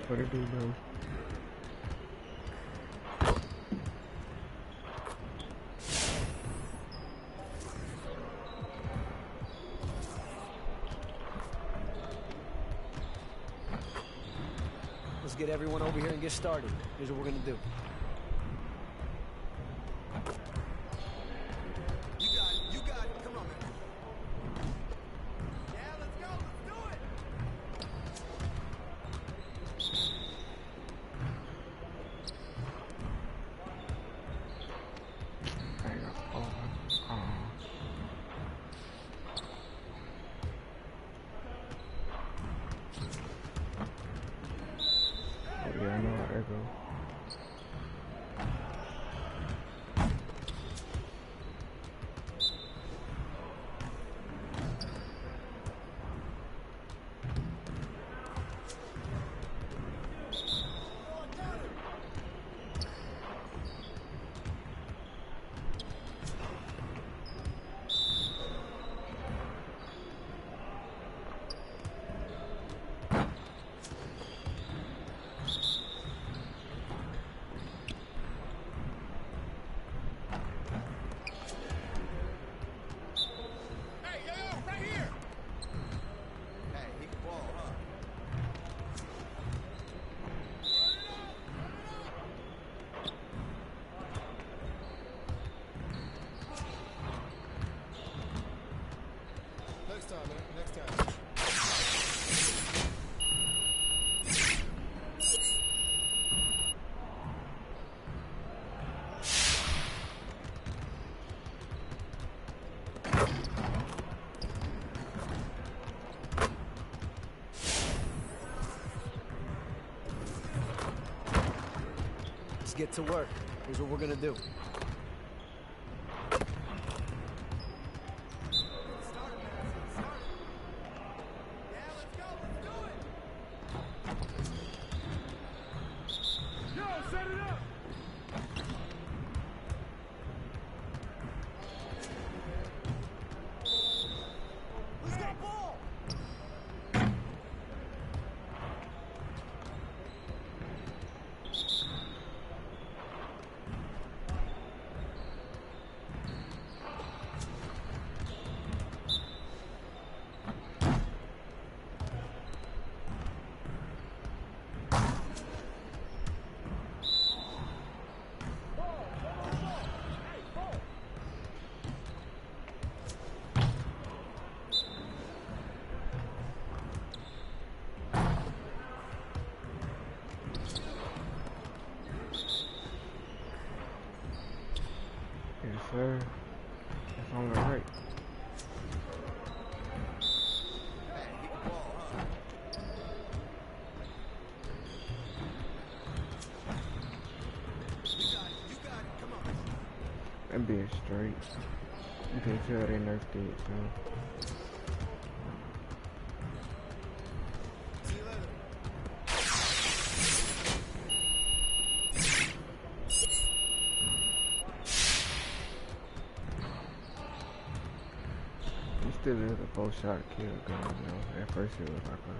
What it do, bro? Let's get everyone over here and get started. Here's what we're gonna do. You got it. Come on, man. Yeah, let's go. Let's do it. Yeah, I know how that go. Hey, yo, right here. Hey, he can ball, huh? Next time, man. Next time. Let's get to work. Here's what we're gonna do. Yeah, let's go. Let's do it. Yo, set it up. Who's got ball? Yes, sir. That's on the right. Hey, he can ball, huh? You got it. Come on. That being straight. You can tell they nerfed it, so. See you later. It still is a 4-shot kill gun, though. At first it was like a...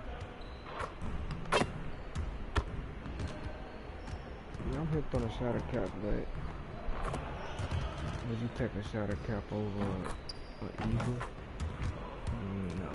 Yeah, I'm hooked on a shatter cap, but... Would you take a shatter cap over an eagle? No.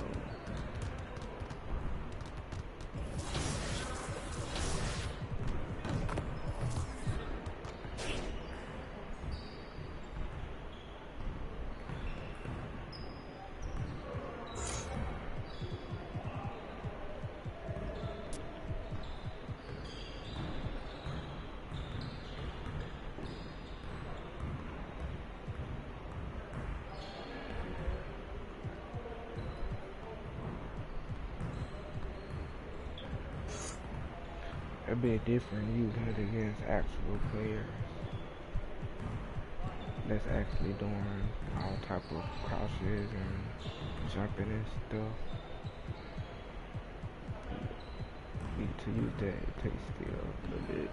It'd be different using it against actual players that's actually doing all type of crouches and jumping and stuff. To use that, it takes skill a little bit.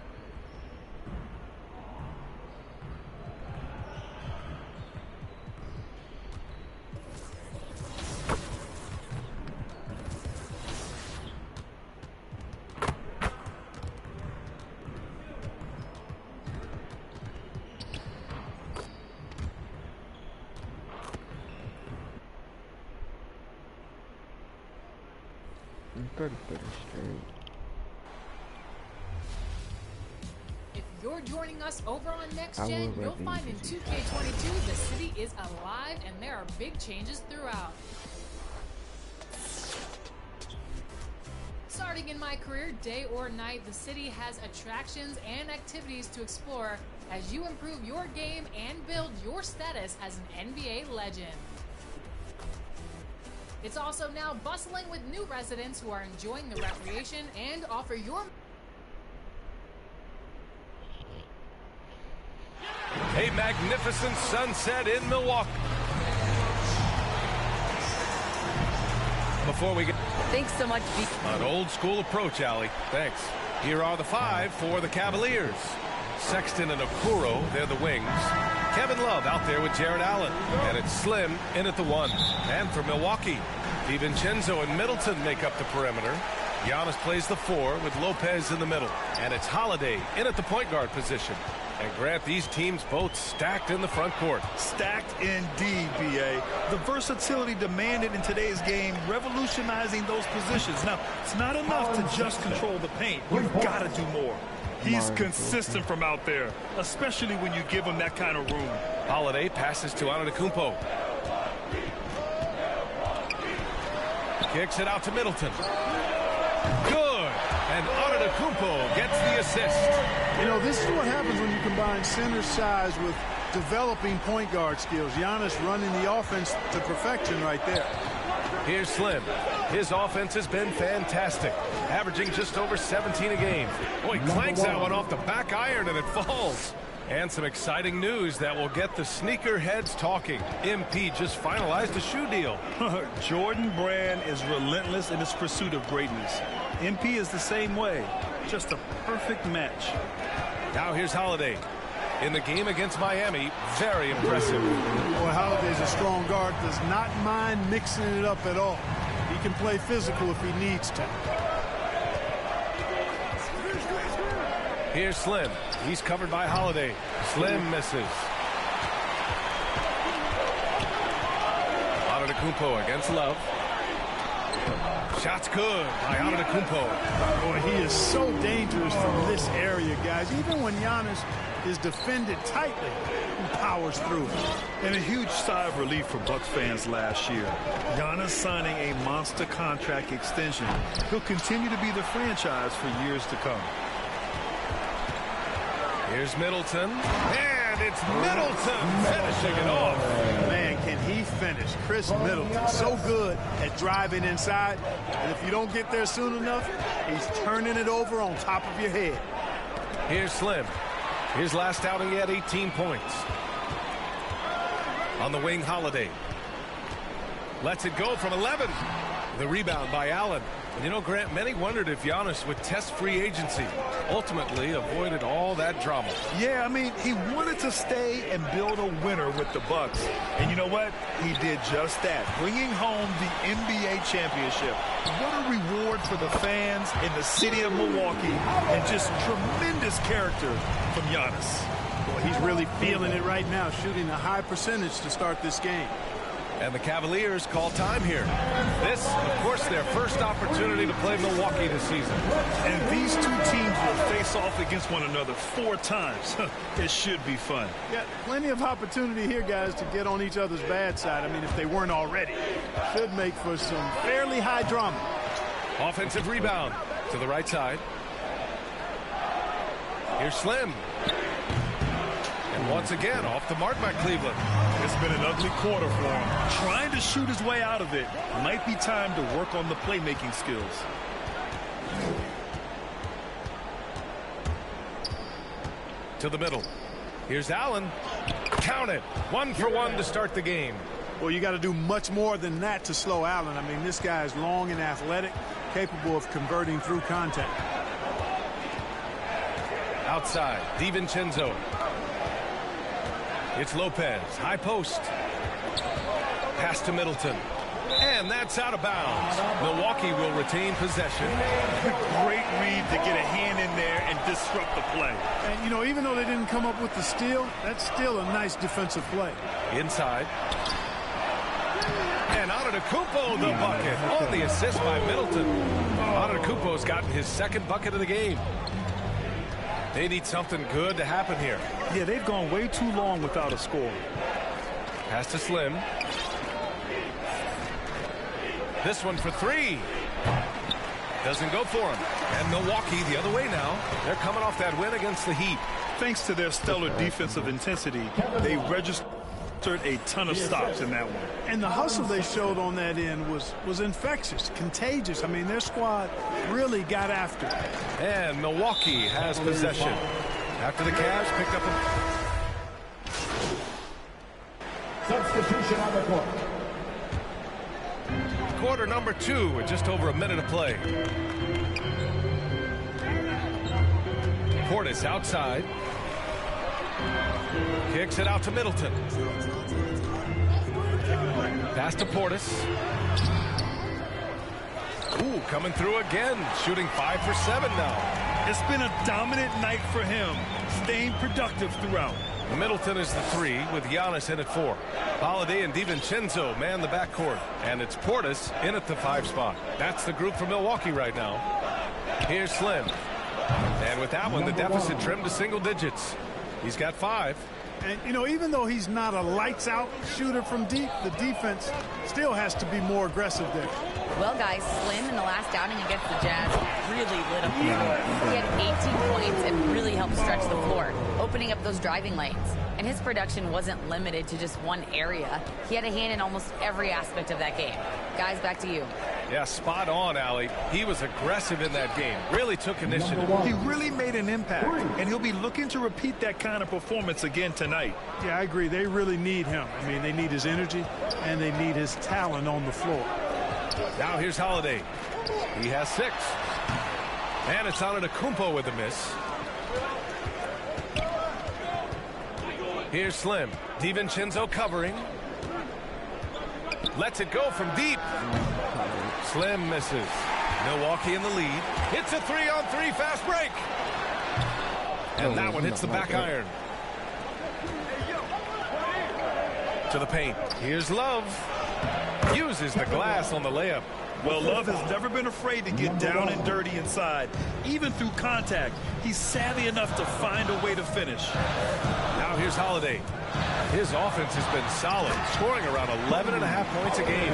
30 straight. If you're joining us over on Next I Gen, will you'll rate find in these. 2K22 the city is alive and there are big changes throughout. Starting in my career, day or night, the city has attractions and activities to explore as you improve your game and build your status as an NBA legend. It's also now bustling with new residents who are enjoying the recreation and offer your... A magnificent sunset in Milwaukee. Before we get... Thanks so much. An old school approach, Allie. Thanks. Here are the 5 for the Cavaliers. Sexton and Okoro, they're the wings. Kevin Love out there with Jared Allen. And it's Slim in at the 1. And for Milwaukee, DiVincenzo and Middleton make up the perimeter. Giannis plays the 4 with Lopez in the middle. And it's Holiday in at the point guard position. And Grant, these teams both stacked in the front court. Stacked indeed, B.A. The versatility demanded in today's game, revolutionizing those positions. Now, it's not enough to just control the paint. You've got to do more. He's consistent from out there, especially when you give him that kind of room. Holiday passes to Antetokounmpo. Kicks it out to Middleton. Good. And Antetokounmpo gets the assist. You know, this is what happens when you combine center size with developing point guard skills. Giannis running the offense to perfection right there. Here's Slim. His offense has been fantastic, averaging just over 17 a game. Boy, clanks that one off the back iron and it falls. And some exciting news that will get the sneaker heads talking. MP just finalized a shoe deal. Jordan Brand is relentless in his pursuit of greatness. MP is the same way. Just a perfect match. Now here's Holiday. In the game against Miami, very impressive. Boy, Holiday's a strong guard, does not mind mixing it up at all. He can play physical if he needs to. Here's Slim. He's covered by Holiday. Slim misses. Antetokounmpo against Love. Shot's good by Antetokounmpo. Boy, he is so dangerous from this area, guys. Even when Giannis is defended tightly, he powers through it. And a huge sigh of relief for Bucks fans last year. Giannis signing a monster contract extension. He'll continue to be the franchise for years to come. Here's Middleton. And it's Middleton finishing it off. Man, can he finish. Chris Middleton, so good at driving inside. And if you don't get there soon enough, he's turning it over on top of your head. Here's Slim. His last outing, he had 18 points. On the wing, Holiday. Lets it go from 11. The rebound by Allen. And you know, Grant, many wondered if Giannis would test free agency. Ultimately, avoided all that drama. Yeah, I mean, he wanted to stay and build a winner with the Bucks. And you know what? He did just that, bringing home the NBA championship. What a reward for the fans in the city of Milwaukee. And just tremendous character from Giannis. Boy, he's really feeling it right now, shooting a high percentage to start this game. And the Cavaliers call time here. This, of course, their first opportunity to play Milwaukee this season. And these two teams will face off against one another 4 times. It should be fun. Yeah, plenty of opportunity here, guys, to get on each other's bad side. I mean, if they weren't already. Should make for some fairly high drama. Offensive rebound to the right side. Here's Slim. And once again, off the mark by Cleveland. It's been an ugly quarter for him. Trying to shoot his way out of it. Might be time to work on the playmaking skills. To the middle. Here's Allen. Count it. 1 for 1 to start the game. Well, you got to do much more than that to slow Allen. I mean, this guy is long and athletic, capable of converting through contact. Outside, DiVincenzo. It's Lopez, high post. Pass to Middleton. And that's out of bounds. Milwaukee will retain possession. Great read to get a hand in there and disrupt the play. And, you know, even though they didn't come up with the steal, that's still a nice defensive play. Inside. And Antetokounmpo the bucket on the assist by Middleton. Antetokounmpo's gotten his second bucket of the game. They need something good to happen here. Yeah, they've gone way too long without a score. Pass to Slim. This one for three. Doesn't go for him. And Milwaukee the other way now. They're coming off that win against the Heat. Thanks to their stellar defensive intensity, they registered a ton of stops in that one. And the hustle they showed on that end was infectious, contagious. I mean, their squad really got after it. And Milwaukee has possession. After the Cavs picked up a substitution on the court. Quarter number 2 with just over a minute of play. Portis outside. Kicks it out to Middleton. Pass to Portis. Ooh, coming through again. Shooting 5 for 7 now. It's been a dominant night for him, staying productive throughout. Middleton is the 3 with Giannis in at 4. Holiday and DiVincenzo man the backcourt. And it's Portis in at the 5 spot. That's the group for Milwaukee right now. Here's Slim. And with that one, the deficit trimmed to single digits. He's got 5. And, you know, even though he's not a lights-out shooter from deep, the defense still has to be more aggressive there. Well, guys, Slim in the last outing against the Jazz really lit up the floor. He had 18 points and really helped stretch the floor, opening up those driving lanes. And his production wasn't limited to just one area. He had a hand in almost every aspect of that game. Guys, back to you. Yeah, spot on, Allie. He was aggressive in that game. Really took initiative. He really made an impact, and he'll be looking to repeat that kind of performance again tonight. Yeah, I agree. They really need him. I mean, they need his energy, and they need his talent on the floor. Now here's Holiday. He has 6. And it's Antetokounmpo with a miss. Here's Slim. DiVincenzo covering. Lets it go from deep. Slim misses. Milwaukee in the lead. It's a 3-on-3 fast break. And that one hits the back iron. To the paint. Here's Love. Uses the glass on the layup. Well, Love has never been afraid to get down and dirty inside. Even through contact, he's savvy enough to find a way to finish. Now here's Holiday. His offense has been solid, scoring around 11.5 points a game.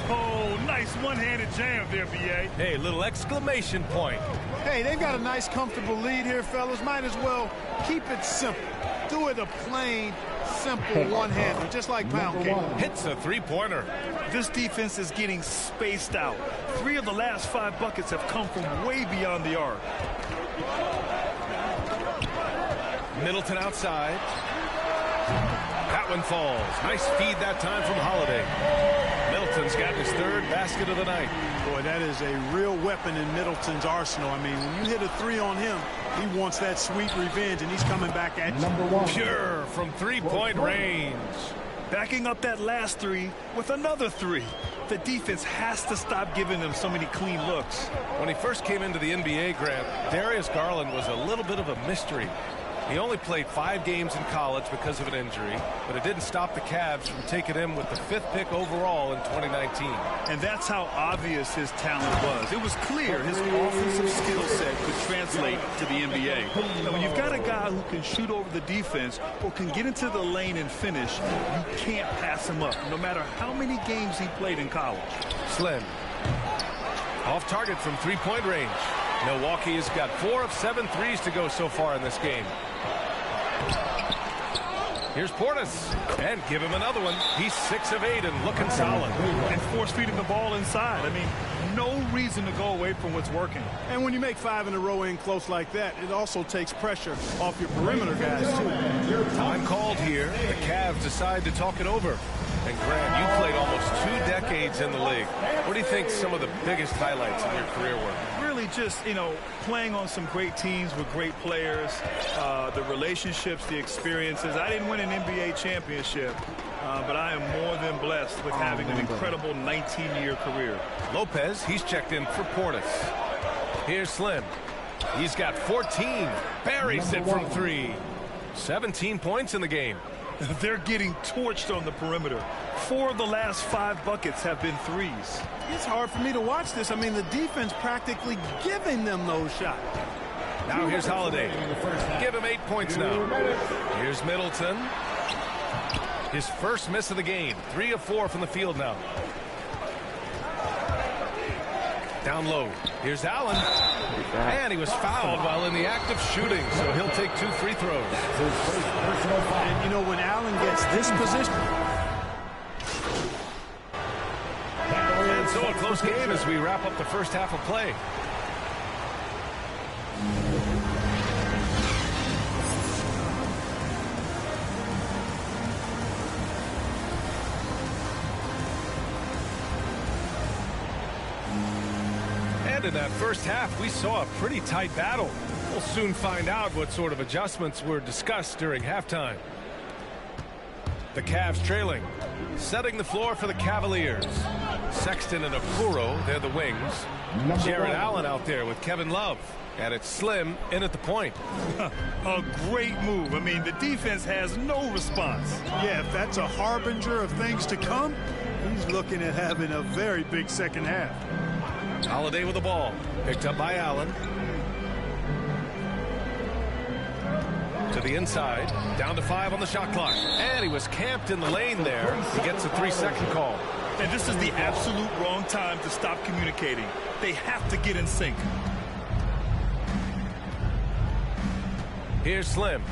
Oh, nice one-handed jam there, B.A. Hey, little exclamation point. Hey, they've got a nice, comfortable lead here, fellas. Might as well keep it simple. Do it a plain, simple one-hander, just like Pound Cake. Hits a three-pointer. This defense is getting spaced out. 3 of the last 5 buckets have come from way beyond the arc. Middleton outside. That one falls. Nice feed that time from Holiday. Middleton's got his 3rd basket of the night. Boy, that is a real weapon in Middleton's arsenal. I mean, when you hit a 3 on him, he wants that sweet revenge, and he's coming back at you. Pure from 3-point range. Backing up that last 3 with another 3. The defense has to stop giving them so many clean looks. When he first came into the NBA, Grant, Darius Garland was a little bit of a mystery. He only played 5 games in college because of an injury, but it didn't stop the Cavs from taking him with the 5th pick overall in 2019. And that's how obvious his talent was. It was clear his offensive skill set could translate to the NBA. Now, when you've got a guy who can shoot over the defense or can get into the lane and finish, you can't pass him up, no matter how many games he played in college. Slim. Off target from 3-point range. Milwaukee has got 4 of 7 threes to go so far in this game. Here's Portis. And give him another one. He's 6 of 8 and looking solid. And force-feeding the ball inside. I mean, no reason to go away from what's working. And when you make 5 in a row in close like that, it also takes pressure off your perimeter guys, too. Time called here. The Cavs decide to talk it over. And Grant, you played almost 2 decades in the league. What do you think some of the biggest highlights of your career were? Really just, you know, playing on some great teams with great players, the relationships, the experiences. I didn't win an NBA championship, but I am more than blessed with having an incredible 19-year career. Lopez, he's checked in for Portis. Here's Slim. He's got 14. Buries it from 3. 17 points in the game. They're getting torched on the perimeter. 4 of the last 5 buckets have been threes. It's hard for me to watch this. I mean, the defense practically giving them those shots. Now here's Holiday. Give him 8 points now. Here's Middleton. His first miss of the game. 3 of 4 from the field now. Down low. Here's Allen. And he was fouled while in the act of shooting, so he'll take 2 free throws. And, you know, when Allen gets this position. And so a close game as we wrap up the first half of play. And in that first half, we saw a pretty tight battle. We'll soon find out what sort of adjustments were discussed during halftime. The Cavs trailing, setting the floor for the Cavaliers. Sexton and Okoro, they're the wings. Jared Allen out there with Kevin Love. And it's Slim in at the point. A great move. I mean, the defense has no response. Yeah, if that's a harbinger of things to come, he's looking at having a very big second half. Holiday with the ball. Picked up by Allen. To the inside. Down to 5 on the shot clock. And he was camped in the lane there. He gets a 3-second call. And this is the absolute wrong time to stop communicating. They have to get in sync. Here's Slim.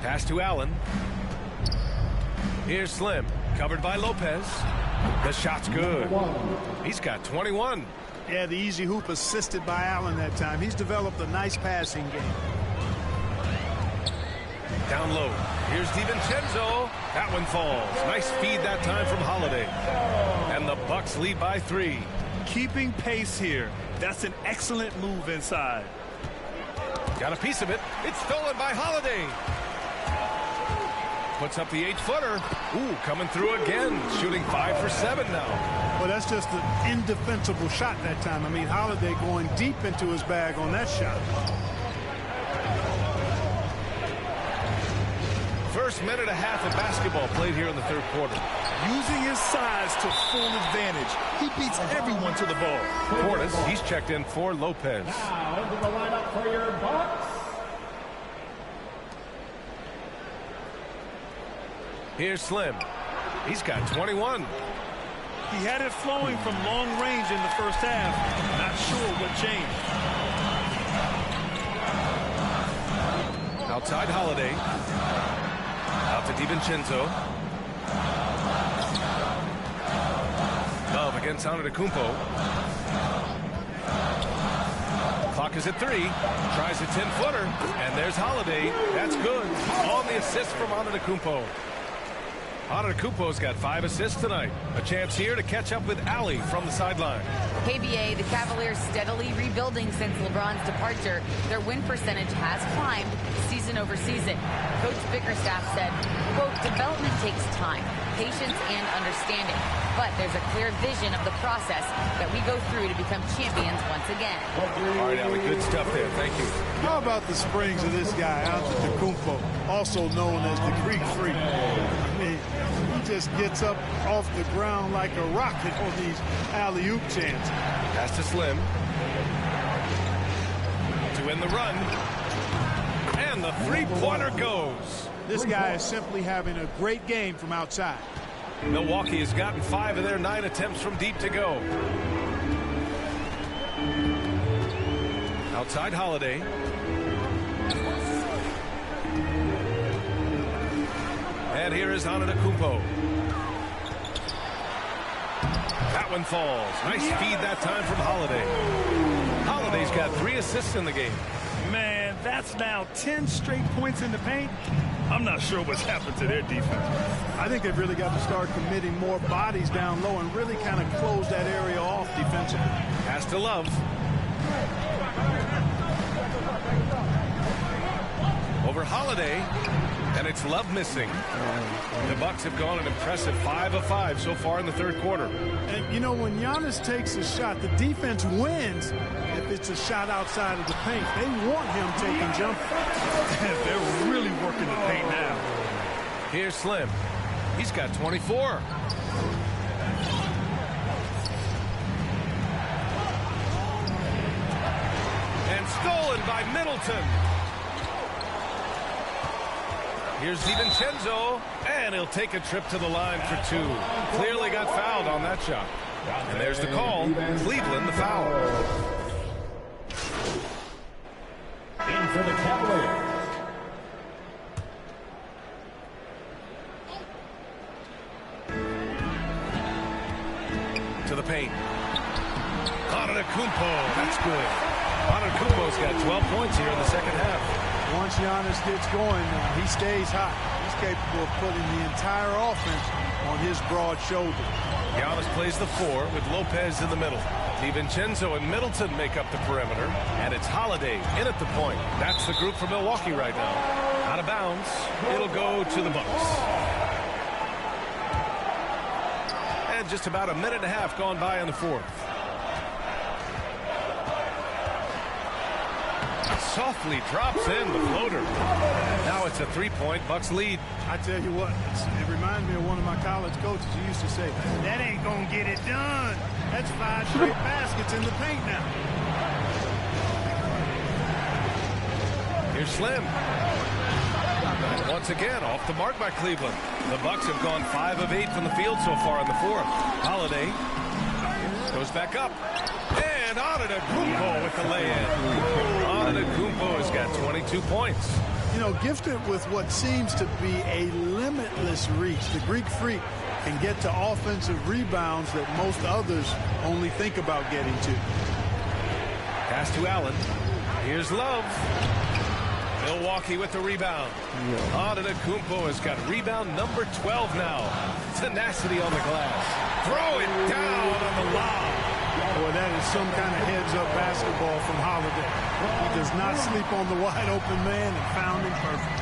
Pass to Allen. Here's Slim. Covered by Lopez. The shot's good. He's got 21. Yeah, the easy hoop assisted by Allen that time. He's developed a nice passing game. Down low. Here's DiVincenzo. That one falls. Nice feed that time from Holiday. And the Bucks lead by 3. Keeping pace here. That's an excellent move inside. Got a piece of it. It's stolen by Holiday. Puts up the 8-footer. Ooh, coming through again. Shooting 5 for 7 now. Well, that's just an indefensible shot that time. I mean, Holiday going deep into his bag on that shot. First minute and a half of basketball played here in the third quarter. Using his size to full advantage. He beats everyone to the ball. Portis, he's checked in for Lopez. Now into the lineup for your Bucks. Here's Slim. He's got 21. He had it flowing from long range in the first half. Not sure what changed. Outside Holiday. Out to DiVincenzo. Love against Antetokounmpo. Clock is at 3. Tries a 10-footer. And there's Holiday. That's good. On the assist from Antetokounmpo. Antetokounmpo's got 5 assists tonight. A chance here to catch up with Allie from the sideline. KBA, the Cavaliers steadily rebuilding since LeBron's departure. Their win percentage has climbed season over season. Coach Bickerstaff said, quote, development takes time, patience, and understanding. But there's a clear vision of the process that we go through to become champions once again. All right, Allie, good stuff there. Thank you. How about the springs of this guy, Antetokounmpo, also known as the Greek Freak? I mean, he just gets up off the ground like a rocket on these alley-oop chances. Pass to Slim. To end the run. And the three-pointer goes. This guy is simply having a great game from outside. Milwaukee has gotten 5 of their 9 attempts from deep to go. Outside Holiday. And here is Antetokounmpo. That one falls. Nice feed that time from Holiday. Holiday's got 3 assists in the game. Man, that's now 10 straight points in the paint. I'm not sure what's happened to their defense. I think they've really got to start committing more bodies down low and really kind of close that area off defensively. Pass to Love. Over Holiday. And it's Love missing. The Bucks have gone an impressive 5 of 5 so far in the third quarter. And, you know, when Giannis takes a shot, the defense wins if it's a shot outside of the paint. They want him taking jumpers. They're really working the paint now. Here's Slim. He's got 24. And stolen by Middleton. Here's DiVincenzo, and he'll take a trip to the line for two. Clearly got fouled on that shot. And there's the call. Cleveland the foul. In for the Cavaliers. To the paint. Antetokounmpo, that's good. Antetokounmpo's got 12 points here in the second half. Once Giannis gets going, he stays hot. He's capable of putting the entire offense on his broad shoulder. Giannis plays the 4 with Lopez in the middle. DiVincenzo and Middleton make up the perimeter. And it's Holiday in at the point. That's the group for Milwaukee right now. Out of bounds. It'll go to the Bucks. And just about a minute and a half gone by in the fourth. Softly drops in the floater. Now it's a 3-point Bucks lead. I tell you what, it reminds me of one of my college coaches. He used to say, that ain't gonna get it done. That's 5 straight baskets in the paint now. Here's Slim. And once again, off the mark by Cleveland. The Bucks have gone 5 of 8 from the field so far in the fourth. Holiday goes back up. And Antetokounmpo with the lay-in. Antetokounmpo has got 22 points. You know, gifted with what seems to be a limitless reach. The Greek Freak can get to offensive rebounds that most others only think about getting to. Pass to Allen. Here's Love. Milwaukee with the rebound. Antetokounmpo has got rebound number 12 now. Tenacity on the glass. Throw it down on the lob. Boy, that is some kind of heads-up basketball from Holiday. He does not sleep on the wide-open man and found him perfect.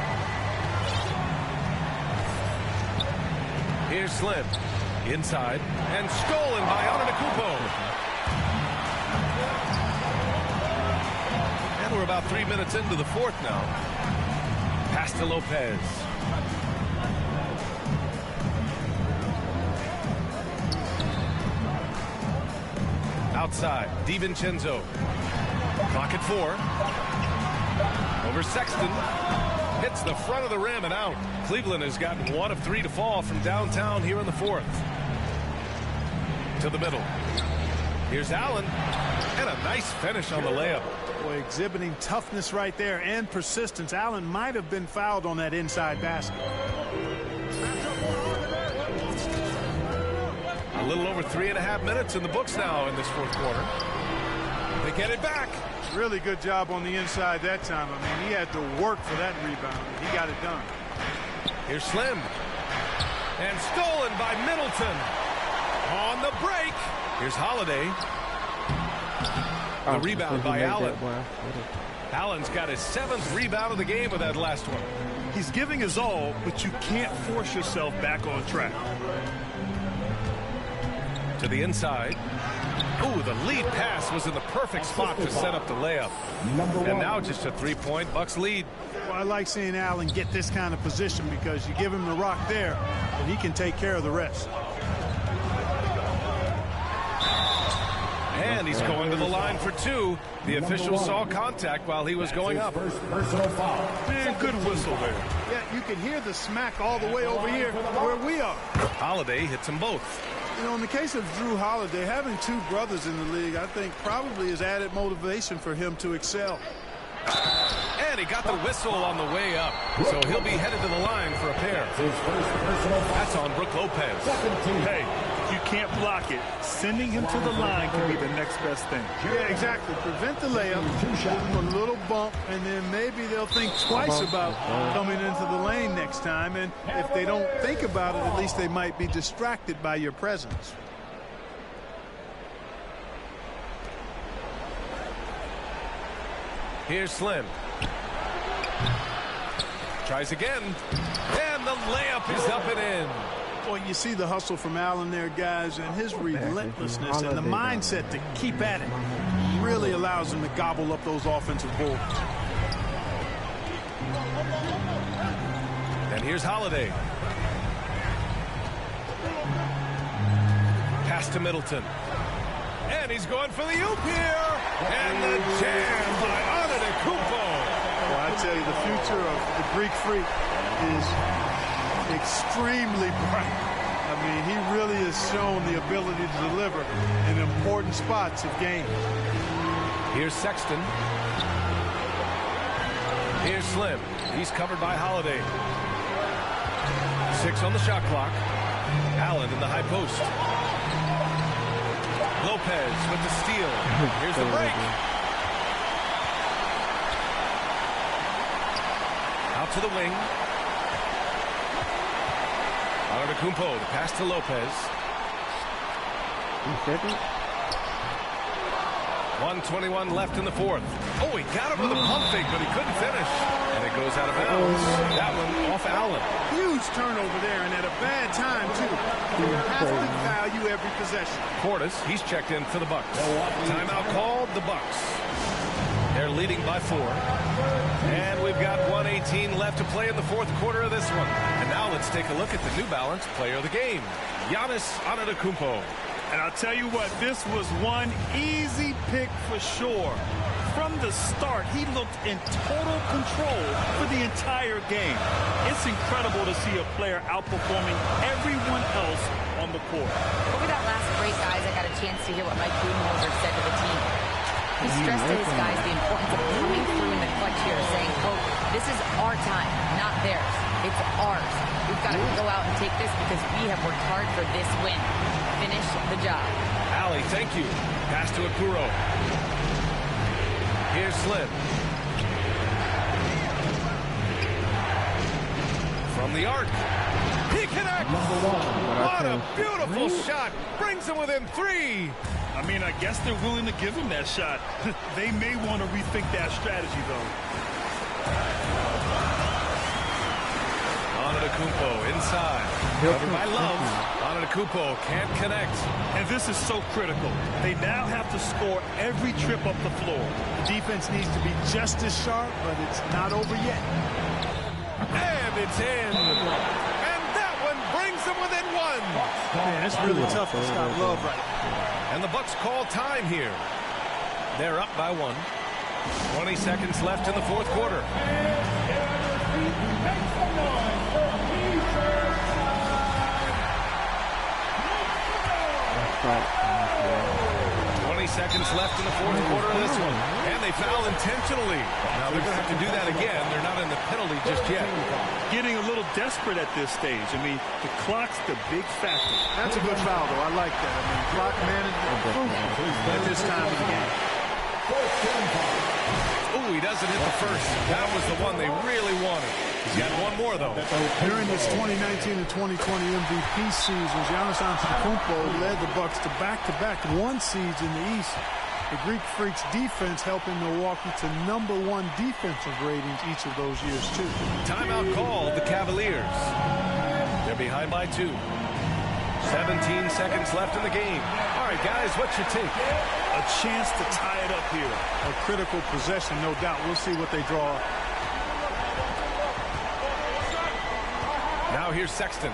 Here's Slim. Inside. And stolen by Antetokounmpo. And we're about 3 minutes into the fourth now. Pass to Lopez. Outside, DiVincenzo. Clock at 4. Over Sexton. Hits the front of the rim and out. Cleveland has gotten 1 of 3 to fall from downtown here in the fourth. To the middle. Here's Allen. And a nice finish on the layup. Boy, exhibiting toughness right there and persistence. Allen might have been fouled on that inside basket. A little over 3.5 minutes in the books now in this fourth quarter. They get it back. Really good job on the inside that time. I mean, he had to work for that rebound. He got it done. Here's Slim. And stolen by Middleton. On the break. Here's Holiday. The rebound by Allen. Allen's got his 7th rebound of the game with that last one. He's giving his all, but you can't force yourself back on track. To the inside. Ooh, the lead pass was in the perfect spot to set up the layup. And now just a 3-point Bucks lead. Well, I like seeing Allen get this kind of position because you give him the rock there and he can take care of the rest. And he's going to the line for 2. The official saw contact while he was going up. Personal foul. Man, good whistle there. Yeah, you can hear the smack all the way over here where we are. Holiday hits them both. You know, in the case of Drew Holiday, having 2 brothers in the league, I think probably is added motivation for him to excel. And he got the whistle on the way up. So he'll be headed to the line for a pair. That's on Brook Lopez. Hey, if you can't block it, sending him to the line can be the next best thing. Yeah, exactly. Prevent the layup, give him a little bump, and then maybe they'll think twice about coming into the lane next time. And if they don't think about it, at least they might be distracted by your presence. Here's Slim. Tries again. And the layup is up and in. Boy, you see the hustle from Allen there, guys, and his relentlessness and the mindset to keep at it. really allows them to gobble up those offensive boards. And here's Holiday. Pass to Middleton. And he's going for the oop here. And the jam by Antetokounmpo. Well, I tell you, the future of the Greek Freak is extremely bright. I mean, he really has shown the ability to deliver in important spots of game. Here's Sexton. Here's Slim. He's covered by Holiday. 6 on the shot clock. Allen in the high post. Lopez with the steal. Here's the break. Out to the wing. Antetokounmpo, the pass to Lopez. 1:21 left in the fourth. Oh, he got him with a pump fake, but he couldn't finish. And it goes out of bounds. That one off Allen. Huge turnover there, and at a bad time, too. You have to value every possession. Portis, he's checked in for the Bucks. Timeout called, the Bucks. They're leading by 4. And we've got 1:18 left to play in the fourth quarter of this one. And now let's take a look at the New Balance player of the game, Giannis Antetokounmpo. And I'll tell you what, this was one easy pick for sure. From the start, he looked in total control for the entire game. It's incredible to see a player outperforming everyone else on the court. Over that last break, guys, I got a chance to hear what Mike Budenholzer said to the team. He stressed to his guys the importance of coming through in the clutch here, saying, quote, this is our time, not theirs. It's ours. We've got to go out and take this because we have worked hard for this win. Finish the job. Allie, thank you. Pass to Okoro. Here's Slim. From the arc. He connects. What a beautiful shot. Brings him within 3. I mean, I guess they're willing to give him that shot. They may want to rethink that strategy, though. Antetokounmpo inside. Covered by Love. Antetokounmpo can't connect. And this is so critical. They now have to score every trip up the floor. The defense needs to be just as sharp, but it's not over yet. And it's in. And that one brings them within 1. Man, it's really tough to stop Love right now. And the Bucks call time here. They're up by 1. 20 seconds left in the fourth quarter. 20 seconds left in the fourth quarter of this one. And they foul intentionally. Now they're going to have to do that again. They're not in the penalty just yet. Getting a little desperate at this stage. I mean, the clock's the big factor. That's a good foul, though. I like that. I mean, clock management at this time of the game. Oh, he doesn't hit the first. That was the one they really wanted. He's got one more, though. During this 2019 and 2020 MVP seasons, Giannis Antetokounmpo led the Bucks to back-to-back 1 seeds in the East. The Greek Freaks defense helping Milwaukee to #1 defensive ratings each of those years, too. Timeout called the Cavaliers. They're behind by 2. 17 seconds left in the game. All right, guys, what's your take? A chance to tie it up here. A critical possession, no doubt. We'll see what they draw. Now here's Sexton.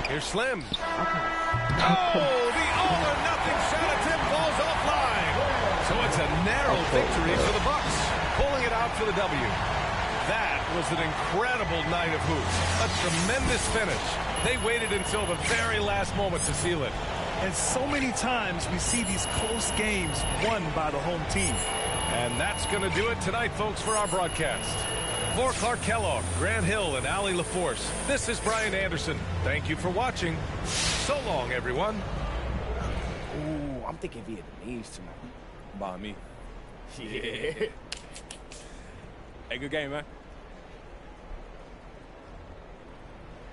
Here's Slim. Oh, the all-or-nothing shot attempt falls offline. So it's a narrow victory for the Bucks, pulling it out for the W. That was an incredible night of hoops. A tremendous finish. They waited until the very last moment to seal it. And so many times we see these close games won by the home team. And that's going to do it tonight, folks, for our broadcast. For Clark Kellogg, Grant Hill, and Allie LaForce, this is Brian Anderson. Thank you for watching. So long, everyone. Ooh, I'm thinking Vietnamese tomorrow. By me. Yeah. Hey, good game, man.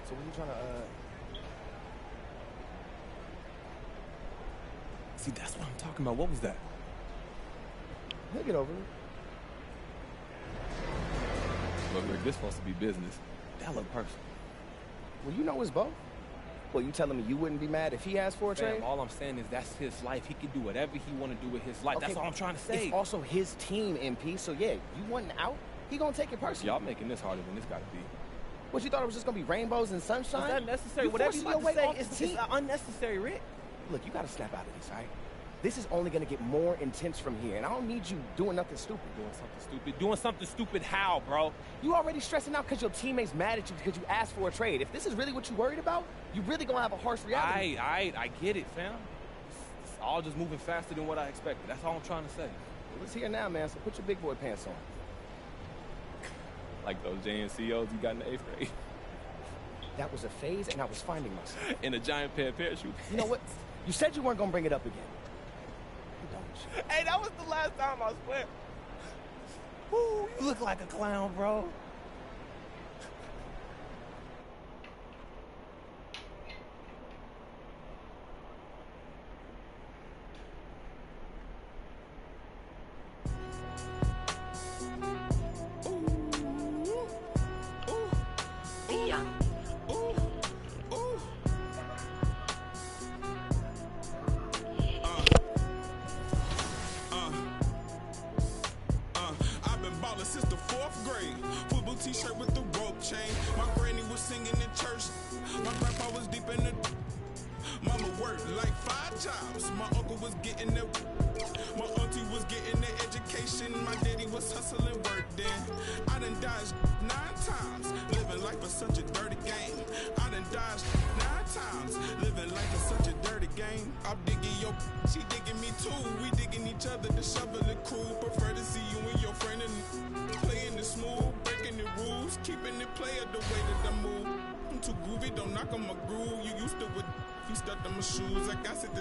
So when you trying to, See, that's what I'm talking about. What was that? He'll get over it. Look like this supposed to be business. That look personal. Well, you know it's both. Well, you telling me you wouldn't be mad if he asked for a trade? All I'm saying is that's his life. He can do whatever he want to do with his life. Okay, that's all I'm trying to say. It's also his team, MP. So, yeah, you wanting out, he going to take it personally. Y'all making this harder than it's got to be. What, you thought it was just going to be rainbows and sunshine? Is that necessary? You Whatever you forcing about your to way say off is the team. unnecessary, Rick. Look, you got to snap out of this, all right? This is only going to get more intense from here, and I don't need you doing nothing stupid. Doing something stupid? Doing something stupid how, bro? You already stressing out because your teammates mad at you because you asked for a trade. If this is really what you worried about, you really going to have a harsh reality. I get it, fam. It's all just moving faster than what I expected. That's all I'm trying to say. Well, it's here now, man, so put your big boy pants on. Like those JNCOs you got in the 8th grade. That was a phase, and I was finding myself. In a giant pair of parachutes. You know what? You said you weren't going to bring it up again. Hey, that was the last time, I swear. Woo, you look like a clown, bro.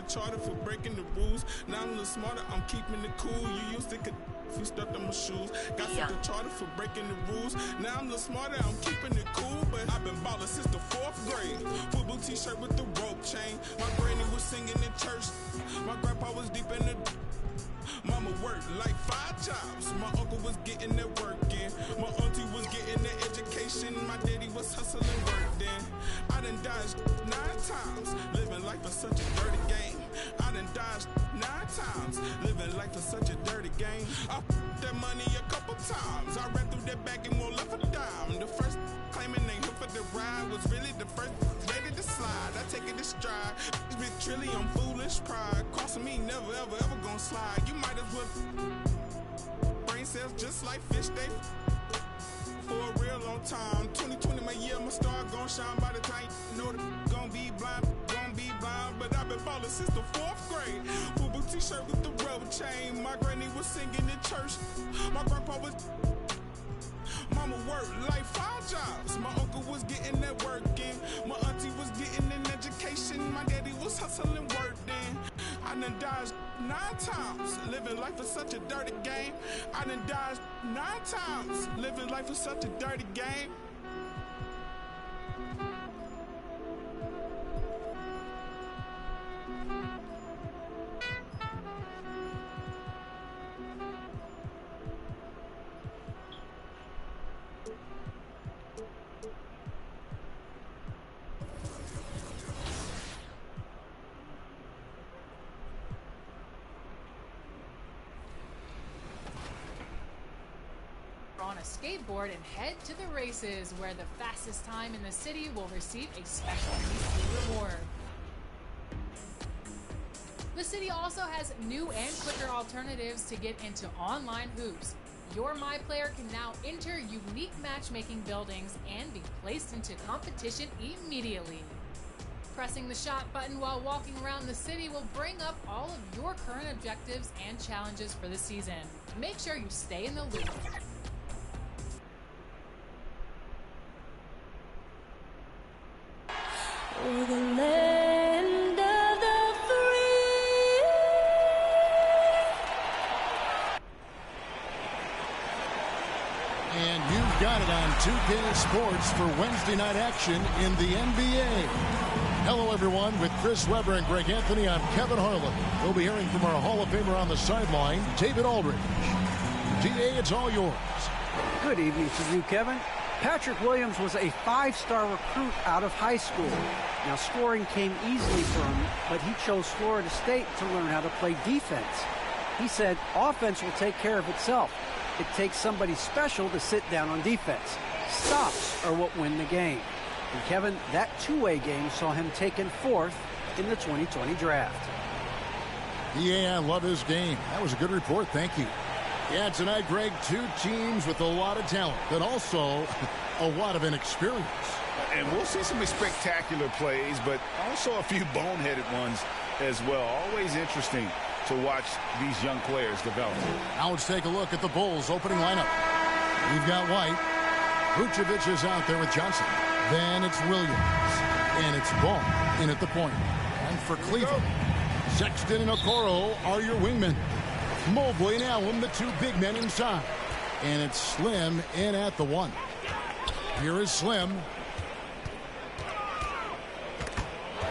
Charter for breaking the rules. Now I'm a little smarter, I'm keeping it cool. You used to if you stuck on my shoes. Got set the charter for breaking the rules. Now I'm a little smarter, I'm keeping it cool. But I've been ballin' since the 4th grade. Football t-shirt with the rope chain. My granny was singing in church. My grandpa was deep in the mama worked like 5 jobs. My uncle was getting that work in. My auntie was getting that education. My daddy was hustling work then. I done dodged 9 times. Living life is such a dirty game. I done dodged 9 times. Living life is such a dirty game. I that money a couple times. I ran through that bag and won't left a dime. The first claiming they here for the ride was really the first ready to slide. I take it in stride. Big trilly on foolish pride. Crossing me never ever ever gonna slide. You might as well brain cells just like fish they for a real long time. 2020 my year, my star gon' shine by the time you know that gon' be blind. But I've been ballin' since the 4th grade. Football t-shirt with the rubber chain. My granny was singing in church. My grandpa was mama worked like 5 jobs. My uncle was getting that work in. My auntie was getting an education. My daddy was hustling work then. I done dodged 9 times. Living life is such a dirty game. I done dodged 9 times. Living life is such a dirty game. On a skateboard and head to the races, where the fastest time in the city will receive a special PC reward. The city also has new and quicker alternatives to get into online hoops. Your MyPlayer can now enter unique matchmaking buildings and be placed into competition immediately. Pressing the shot button while walking around the city will bring up all of your current objectives and challenges for the season. Make sure you stay in the loop. For the land of the free. And you've got it on 2K Sports for Wednesday night action in the NBA. Hello, everyone. With Chris Webber and Greg Anthony, I'm Kevin Harlan. We'll be hearing from our Hall of Famer on the sideline, David Aldridge. DA, it's all yours. Good evening to you, Kevin. Patrick Williams was a 5-star recruit out of high school. Now, scoring came easily for him, but he chose Florida State to learn how to play defense. He said, offense will take care of itself. It takes somebody special to sit down on defense. Stops are what win the game. And Kevin, that two-way game saw him taken 4th in the 2020 draft. Yeah, I love his game. That was a good report. Thank you. Yeah, tonight, Greg, two teams with a lot of talent, but also a lot of inexperience. And we'll see some spectacular plays, but also a few boneheaded ones as well. Always interesting to watch these young players develop. Now let's take a look at the Bulls' opening lineup. We've got White. Vucevic is out there with Johnson. Then it's Williams. And it's Ball in at the point. And for Cleveland, Sexton and Okoro are your wingmen. Mobley and Allen, the two big men inside. And it's Slim in at the 1. Here is Slim.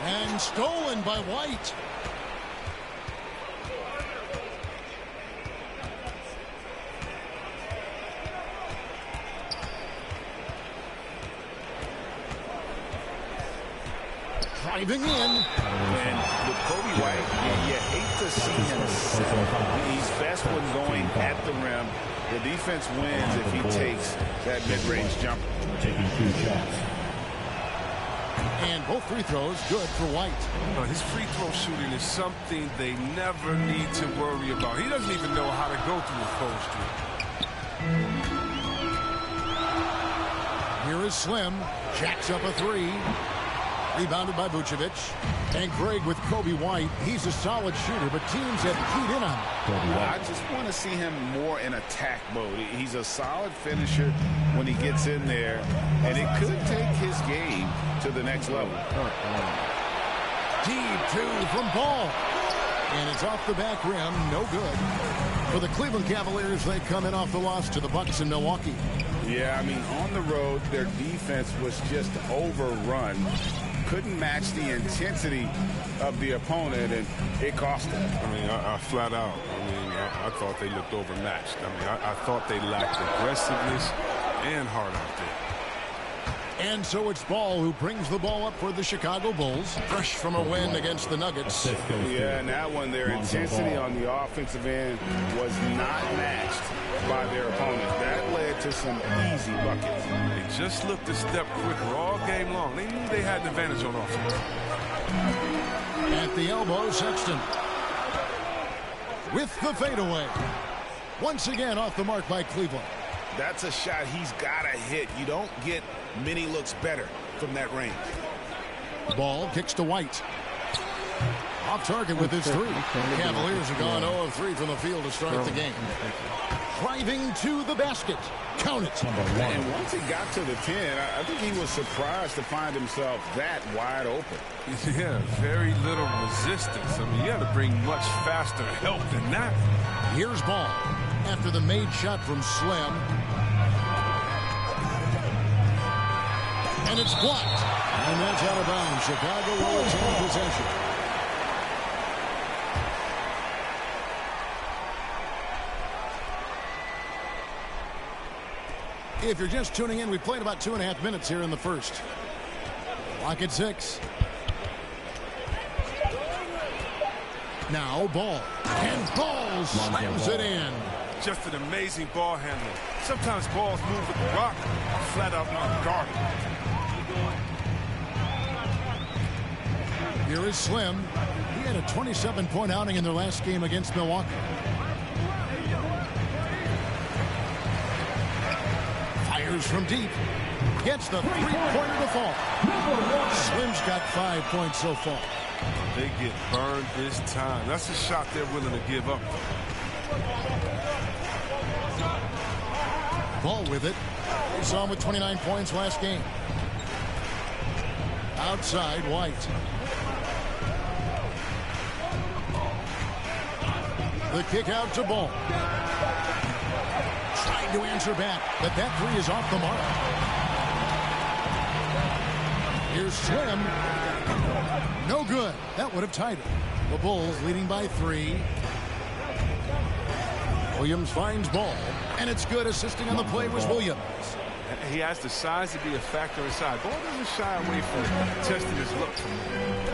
And stolen by White. Driving in. And with Kobe White, you hate to see him settle. He's best when going at the rim. The defense wins if he takes that mid-range jumper. Taking 2 shots. And both free throws good for White. His free throw shooting is something they never need to worry about. He doesn't even know how to go through a post. Here is Slim. Jacks up a 3. Rebounded by Vucevic. And Greg with Kobe White. He's a solid shooter, but teams have keyed in on him. I just want to see him more in attack mode. He's a solid finisher when he gets in there, and it could take his game to the next level. Deep 2 from Ball. And it's off the back rim. No good. For the Cleveland Cavaliers, they come in off the loss to the Bucks in Milwaukee. Yeah, I mean, on the road, their defense was just overrun. Couldn't match the intensity of the opponent, and it cost them. I mean, I flat out, I thought they looked overmatched. I mean, I thought they lacked aggressiveness and heart out there. And so it's Ball who brings the ball up for the Chicago Bulls, fresh from a win against the Nuggets. Yeah, and that one, their intensity on the offensive end was not matched by their opponent. That led to some easy buckets. They just looked a step quicker all game long. They knew they had an advantage on offense. At the elbow, Sexton. With the fadeaway. Once again off the mark by Cleveland. That's a shot he's got to hit. You don't get many looks better from that range. Ball kicks to White. Off target with his 3. The Cavaliers have gone 0 of 3 from the field to start the game. Driving to the basket. Count it. And once he got to the 10, I think he was surprised to find himself that wide open. Yeah, very little resistance. I mean, you got to bring much faster help than that. Here's Ball after the made shot from Slim. And it's blocked. And that's out of bounds. Chicago will retain possession. If you're just tuning in, we played about 2.5 minutes here in the first. Clock at 6. Now Ball. And Ball slams it in. Just an amazing ball handler. Sometimes balls move with the rock, flat out unguarded. Here is Slim. He had a 27-point outing in their last game against Milwaukee. Fires from deep. Gets the three-pointer to fall. Slim's got 5 points so far. They get burned this time. That's a shot they're willing to give up. Ball with it. We saw him with 29 points last game. Outside, White. The kick out to Ball. Trying to answer back, but that 3 is off the mark. Here's Slim. No good. That would have tied it. The Bulls leading by 3. Williams finds Ball, and it's good. Assisting on the play was Williams. He has the size to be a factor inside. Ball doesn't shy away from testing his look from there.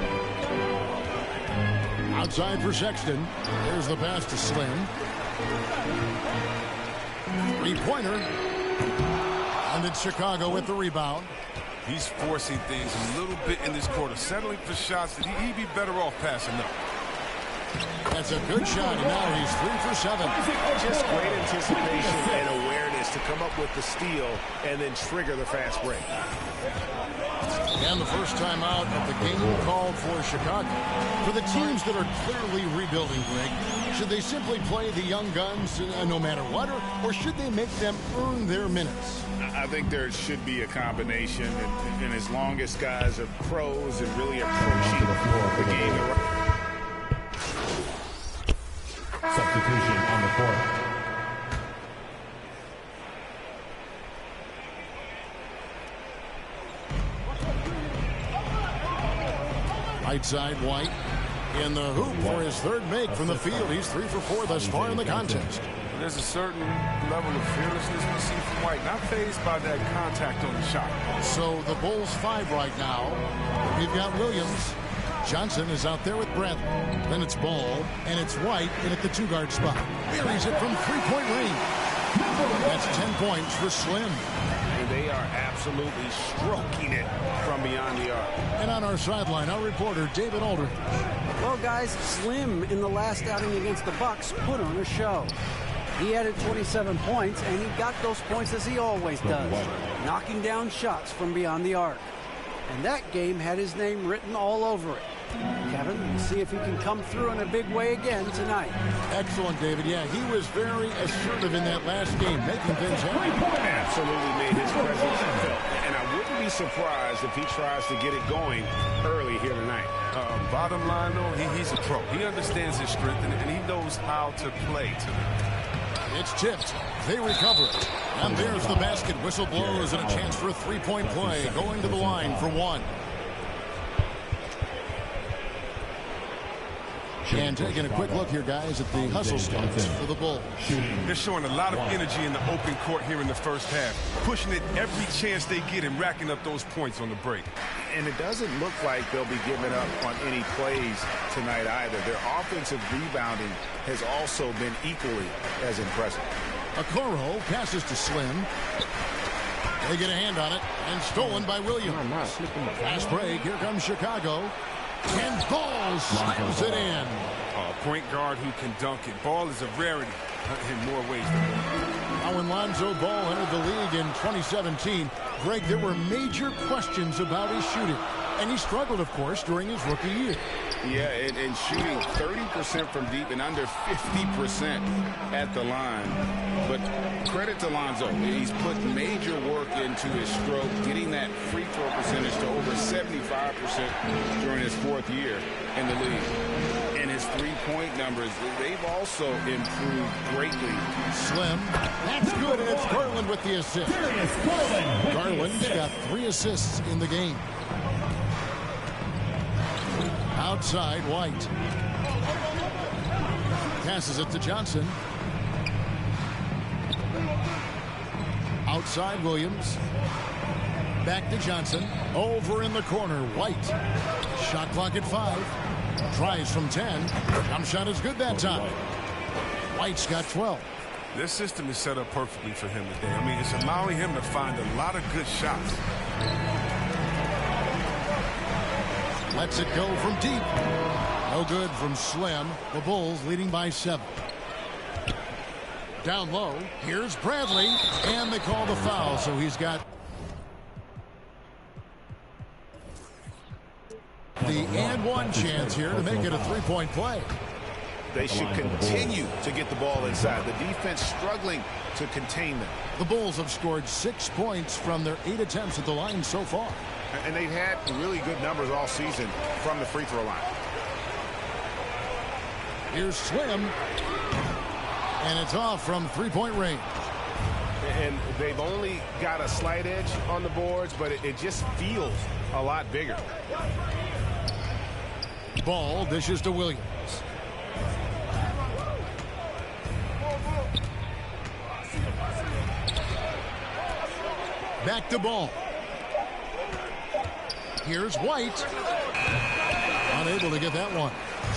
Outside for Sexton. There's the pass to Slim. Three-pointer. And it's Chicago with the rebound. He's forcing things a little bit in this quarter, settling for shots that he'd be better off passing up. That's a good shot, and now he's 3 for 7. Just great anticipation and awareness to come up with the steal and then trigger the fast break. And the first time out of the game called for Chicago. For the teams that are clearly rebuilding, Greg, should they simply play the young guns no matter what, or should they make them earn their minutes? I think there should be a combination, and as long as guys are pros and really approaching the game the right. Substitution on the court. Right side, White in the hoop for his third make from the field. He's 3 for 4 thus far in the contest. There's a certain level of fearlessness we see from White, not fazed by that contact on the shot. So the Bulls 5 right now. We've got Williams. Johnson is out there with Bradley. Then it's Ball, and it's White in at the 2-guard spot. Buries it from 3-point range. That's 10 points for Slim. And they are absolutely stroking it from beyond the arc. And on our sideline, our reporter, David Aldridge. Well, guys, Slim in the last outing against the Bucks put on a show. He added 27 points, and he got those points as he always does, knocking down shots from beyond the arc. And that game had his name written all over it. Kevin, we'll see if he can come through in a big way again tonight. Excellent, David. Yeah, he was very assertive in that last game, making things happen. Absolutely made his presence felt. And I wouldn't be surprised if he tries to get it going early here tonight. Bottom line, though, he's a pro. He understands his strength, and he knows how to play tonight. It's tipped. They recover it. And there's the basket. Whistle blows and a chance for a 3-point play. Going to the line for 1. And taking a quick look here, guys, at the hustle stats for the Bulls. They're showing a lot of energy in the open court here in the first half, pushing it every chance they get and racking up those points on the break. And it doesn't look like they'll be giving up on any plays tonight either. Their offensive rebounding has also been equally as impressive. Okoro passes to Slim. They get a hand on it, and stolen by Williams. Fast break. Here comes Chicago. And Ball slams it in. A point guard who can dunk it. Ball is a rarity in more ways than one. Now when Lonzo Ball entered the league in 2017, Greg, there were major questions about his shooting. And he struggled, of course, during his rookie year. Yeah, and shooting 30% from deep and under 50% at the line. But credit to Lonzo. He's put major work into his stroke, getting that free throw percentage to over 75% during his 4th year in the league. And his three-point numbers, they've also improved greatly. Slim, that's good, and it's Garland with the assist. Garland's got 3 assists in the game. Outside, White. Passes it to Johnson. Outside, Williams. Back to Johnson. Over in the corner, White. Shot clock at 5. Tries from 10. Jump shot is good that time. White's got 12. This system is set up perfectly for him today. I mean, it's allowing him to find a lot of good shots. Lets it go from deep. No good from Slim. The Bulls leading by 7. Down low. Here's Bradley. And they call the foul, so he's got the and one chance here to make it a 3-point play. They should continue to get the ball inside. The defense struggling to contain them. The Bulls have scored 6 points from their 8 attempts at the line so far. And they've had really good numbers all season from the free throw line. Here's Slim. And it's off from 3-point range. And they've only got a slight edge on the boards, but it just feels a lot bigger. Ball dishes to Williams. Back to Ball. Here's White. Unable to get that one.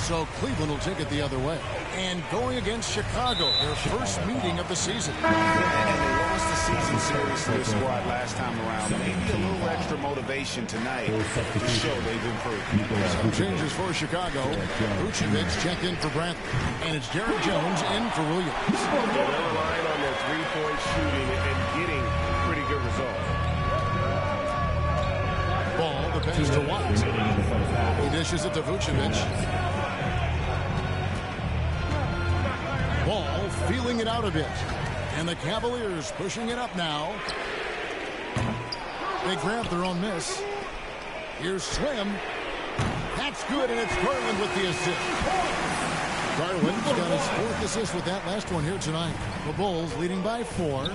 So Cleveland will take it the other way. And going against Chicago, their first meeting of the season. And they lost the season series to this squad last time around. Maybe a little extra motivation tonight to show they've improved. Some changes for Chicago. Vucevic checked in for Brantley. And it's Derek Jones in for Williams. They're relying on their three-point shooting and getting pretty good results. Ball, the pass to White. He dishes it to Vucevic. Ball feeling it out a bit. And the Cavaliers pushing it up now. They grab their own miss. Here's Slim. That's good, and it's Garland with the assist. Garland's got his fourth assist with that last one here tonight. The Bulls leading by 4.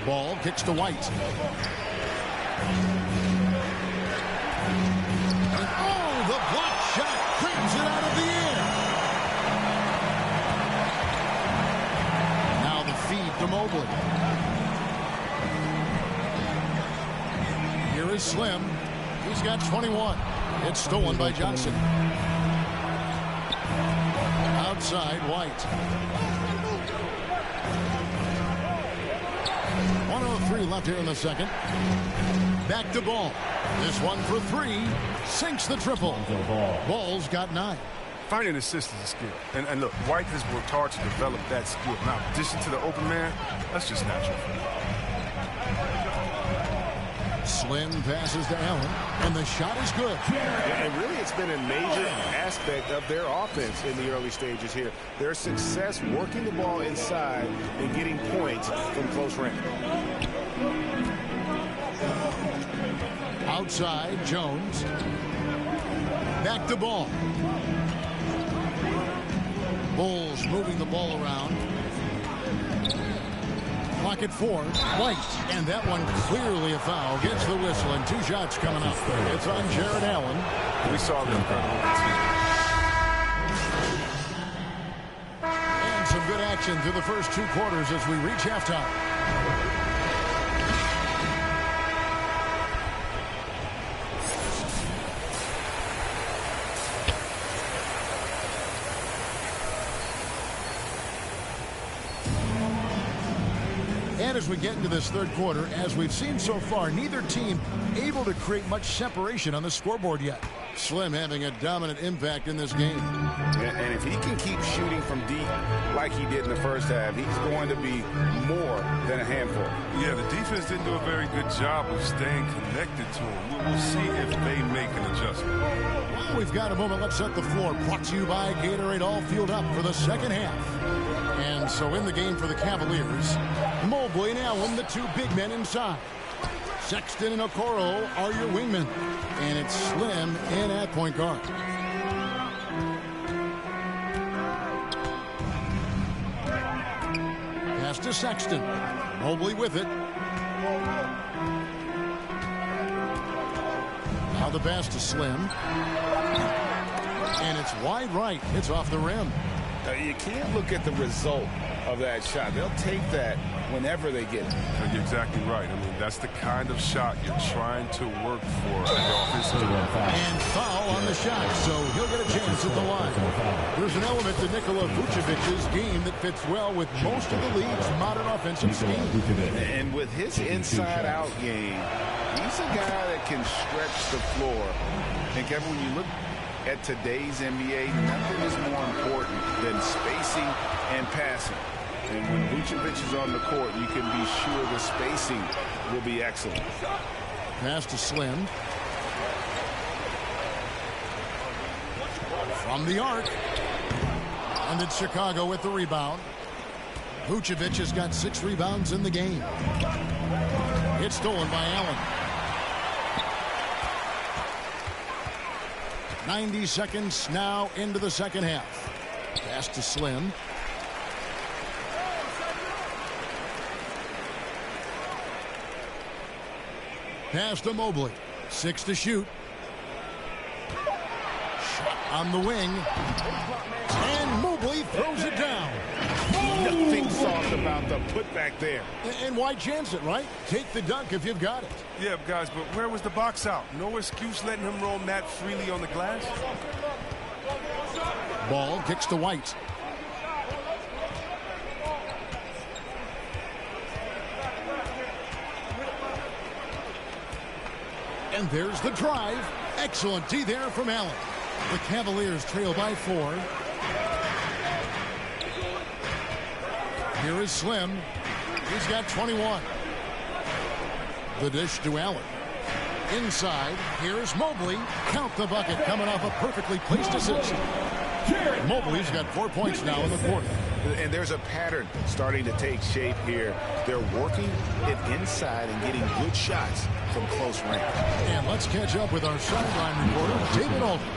Ball kicks to White. And oh, the block shot crams it out of the air. Now the feed to Mobley. Here is Slim. He's got 21. It's stolen by Johnson. Outside, White. 1:03 left here in the second. Back to Ball. This one for 3. Sinks the triple. Ball's got 9. Finding assists is a skill. And look, White has worked hard to develop that skill. Now, in addition to the open man, that's just natural. Slim passes to Allen, and the shot is good. And really, it's been a major aspect of their offense in the early stages here. Their success working the ball inside and getting points from close range. Outside, Jones. Back to Ball. Bulls moving the ball around. Clock at 4. White. And that one clearly a foul. Gets the whistle, and 2 shots coming up. It's on Jared Allen. We saw them. And some good action through the first 2 quarters as we reach halftime. And as we get into this third quarter, as we've seen so far, neither team able to create much separation on the scoreboard yet. Slim having a dominant impact in this game. And if he can keep shooting from deep like he did in the first half, he's going to be more than a handful. Yeah, the defense didn't do a very good job of staying connected to him. We'll see if they make an adjustment. Well, we've got a moment. Let's set the floor. Brought to you by Gatorade, all fueled up for the second half. And so in the game for the Cavaliers, Mobley and Allen, the 2 big men inside. Sexton and Okoro are your wingmen. And it's Slim in at point guard. Pass to Sexton. Mobley with it. Now the pass to Slim. And it's wide right. It's off the rim. You can't look at the result of that shot. They'll take that whenever they get it. You're exactly right. I mean, that's the kind of shot you're trying to work for at the offensive end. And foul on the shot, so he'll get a chance at the line. There's an element to Nikola Vucevic's game that fits well with most of the league's modern offensive scheme. And with his inside-out game, he's a guy that can stretch the floor. And Kevin, when you look at today's NBA, nothing is more important than spacing and passing. And when Vucevic is on the court, you can be sure the spacing will be excellent. Pass to Slim. From the arc. And it's Chicago with the rebound. Vucevic has got 6 rebounds in the game. It's stolen by Allen. 90 seconds now into the second half. Pass to Slim. Pass to Mobley. 6 to shoot. Shot on the wing. And Mobley throws it down. Nothing soft about about the putback there? And why chance it, right? Take the dunk if you've got it. Yeah, guys, but where was the box out? No excuse letting him roam that freely on the glass. Ball kicks to White. And there's the drive. Excellent D there from Allen. The Cavaliers trail by 4. Here is Slim. He's got 21. The dish to Allen. Inside, here's Mobley. Count the bucket, coming off a perfectly placed assist. Mobley's got 4 points now in the fourth. And there's a pattern starting to take shape here. They're working it inside and getting good shots from close range. And let's catch up with our sideline reporter, David Aldridge.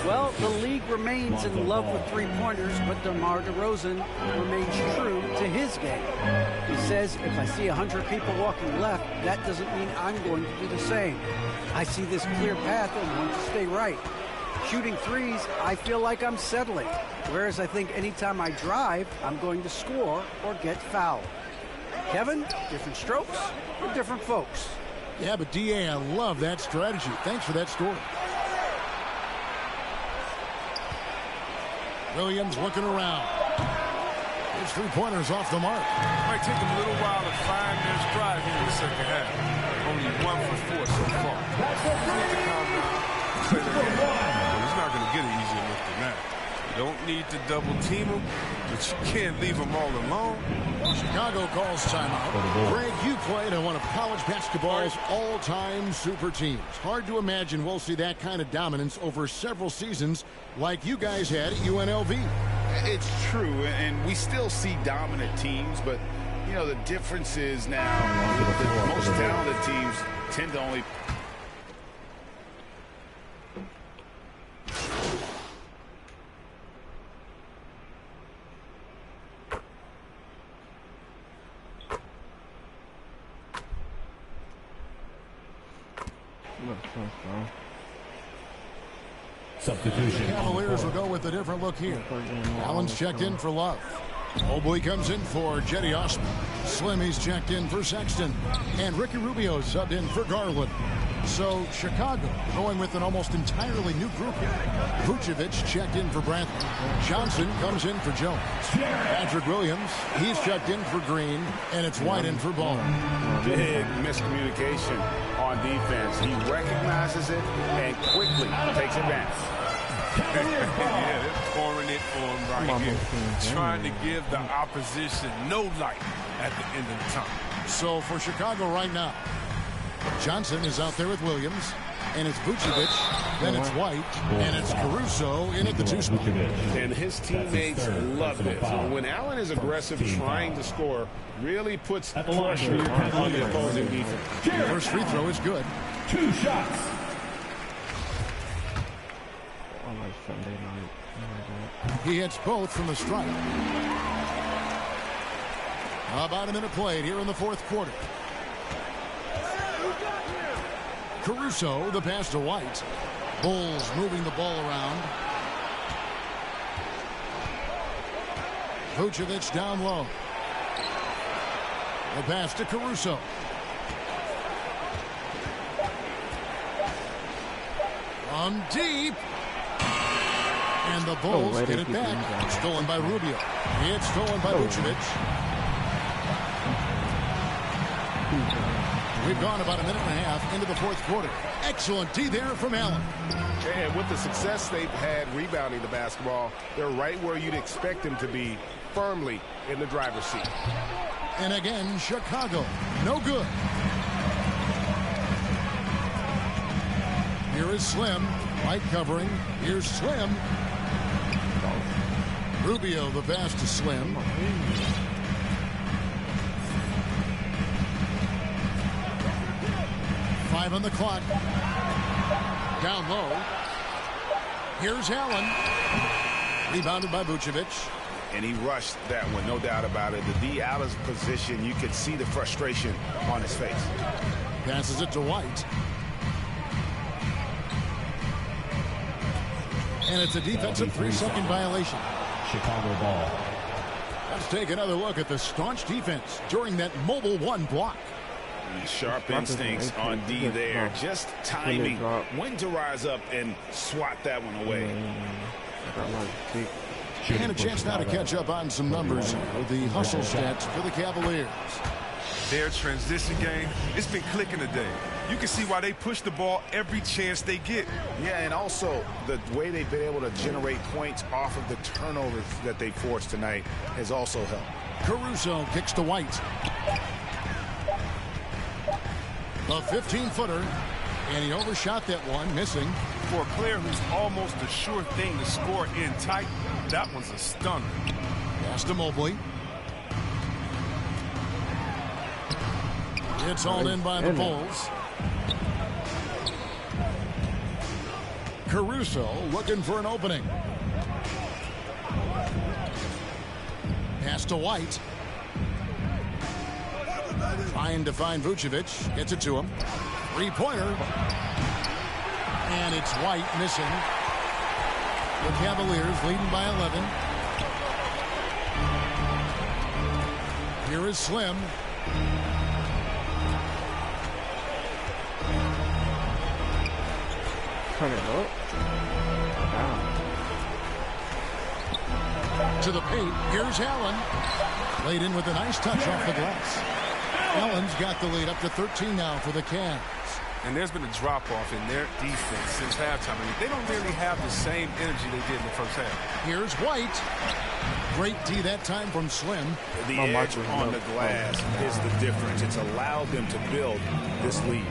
Well, the league remains in love with three-pointers, but DeMar DeRozan remains true to his game. He says, if I see 100 people walking left, that doesn't mean I'm going to do the same. I see this clear path and want to stay right. Shooting threes, I feel like I'm settling, whereas I think anytime I drive, I'm going to score or get fouled. Kevin, different strokes for different folks. Yeah, but D.A., I love that strategy. Thanks for that story. Williams looking around. His three-pointers off the mark. Might take him a little while to find their stride here in the second half. Only 1 for 4 so far. Need to calm down. Play that game. He's not going to get it easier enough than that. You don't need to double team him, but you can't leave him all alone. Chicago calls timeout. Greg, you played on one of college basketball's all-time super teams. Hard to imagine we'll see that kind of dominance over several seasons like you guys had at UNLV. It's true, and we still see dominant teams, but, you know, the difference is now the most talented teams tend to only... Substitution. Cavaliers will go with a different look here. Allen's checked in for Love. Mobley comes in for Jetty Osman. Slim, he's checked in for Sexton. And Ricky Rubio subbed in for Garland. So Chicago going with an almost entirely new group here. Vucevic checked in for Brantley. Johnson comes in for Jones. Patrick Williams, he's checked in for Green. And it's White in for Ball. Big miscommunication on defense. He recognizes it and quickly takes advantage. Yeah, they're pouring it on right here. Trying to give the opposition no light at the end of the time. So for Chicago right now, Johnson is out there with Williams. And it's Vucevic, then it's White, and it's Caruso in at the 2 spot. And his teammates love this. When Allen is aggressive trying to score, really puts pressure on the opposing defense. First free throw is good. 2 shots. He hits both from the stripe. About a minute played here in the fourth quarter. Caruso, the pass to White. Bulls moving the ball around. Vucevic down low. The pass to Caruso. From deep. And the Bulls get it back. Stolen by Rubio. It's stolen by Vucevic. We've gone about a minute and a half into the fourth quarter. Excellent D there from Allen. And with the success they've had rebounding the basketball, they're right where you'd expect them to be, firmly in the driver's seat. And again, Chicago, no good. Here is Slim, White covering. Here's Slim. Rubio, the pass to Slim. Five on the clock. Down low. Here's Allen. Rebounded by Vucevic. And he rushed that one, no doubt about it. The D out of position, you could see the frustration on his face. Passes it to White. And it's a defensive 3-second violation. Chicago ball. Let's take another look at the staunch defense during that Mobile One block. Sharp instincts on D there. Just timing when to rise up and swat that one away. And a chance now to catch up on some numbers with the hustle stats for the Cavaliers. Their transition game, it's been clicking today. You can see why they push the ball every chance they get. Yeah, and also the way they've been able to generate points off of the turnovers that they forced tonight has also helped. Caruso kicks to White. A 15-footer, and he overshot that one, missing. For a player who's almost a sure thing to score in tight, that one's a stunner. Pass to Mobley. It's hauled in by the Bulls. Caruso looking for an opening. Pass to White. Trying to find Vucevic. Gets it to him. Three-pointer. And it's White missing. The Cavaliers leading by 11. Here is Slim. Turn it up. Down. To the paint. Here's Allen. Laid in with a nice touch off the glass. Allen's got the lead up to 13 now for the Cavs. And there's been a drop-off in their defense since halftime. I mean, they don't really have the same energy they did in the first half. Here's White. Great D that time from Slim. The edge on the glass is the difference. It's allowed them to build this lead.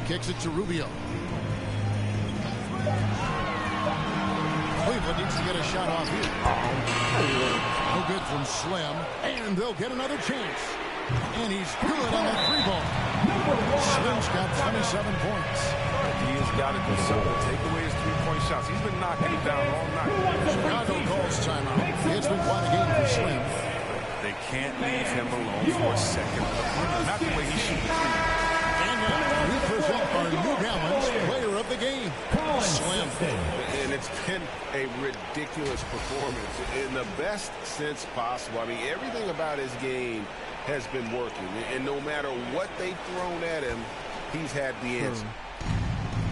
Kicks it to Rubio. Cleveland needs to get a shot off here. No good from Slim. And they'll get another chance. And he's good on that three ball. Slim's got 27 points. He has got to do something to take away his three-point shots. He's been knocking it down all night. Chicago calls timeout. It's been quite a game for Slim. They can't leave him alone for a second. Not the way he shoots the three. We present our New Balance player of the game, Slim. And it's been a ridiculous performance in the best sense possible. I mean, everything about his game has been working. And no matter what they've thrown at him, he's had the answer.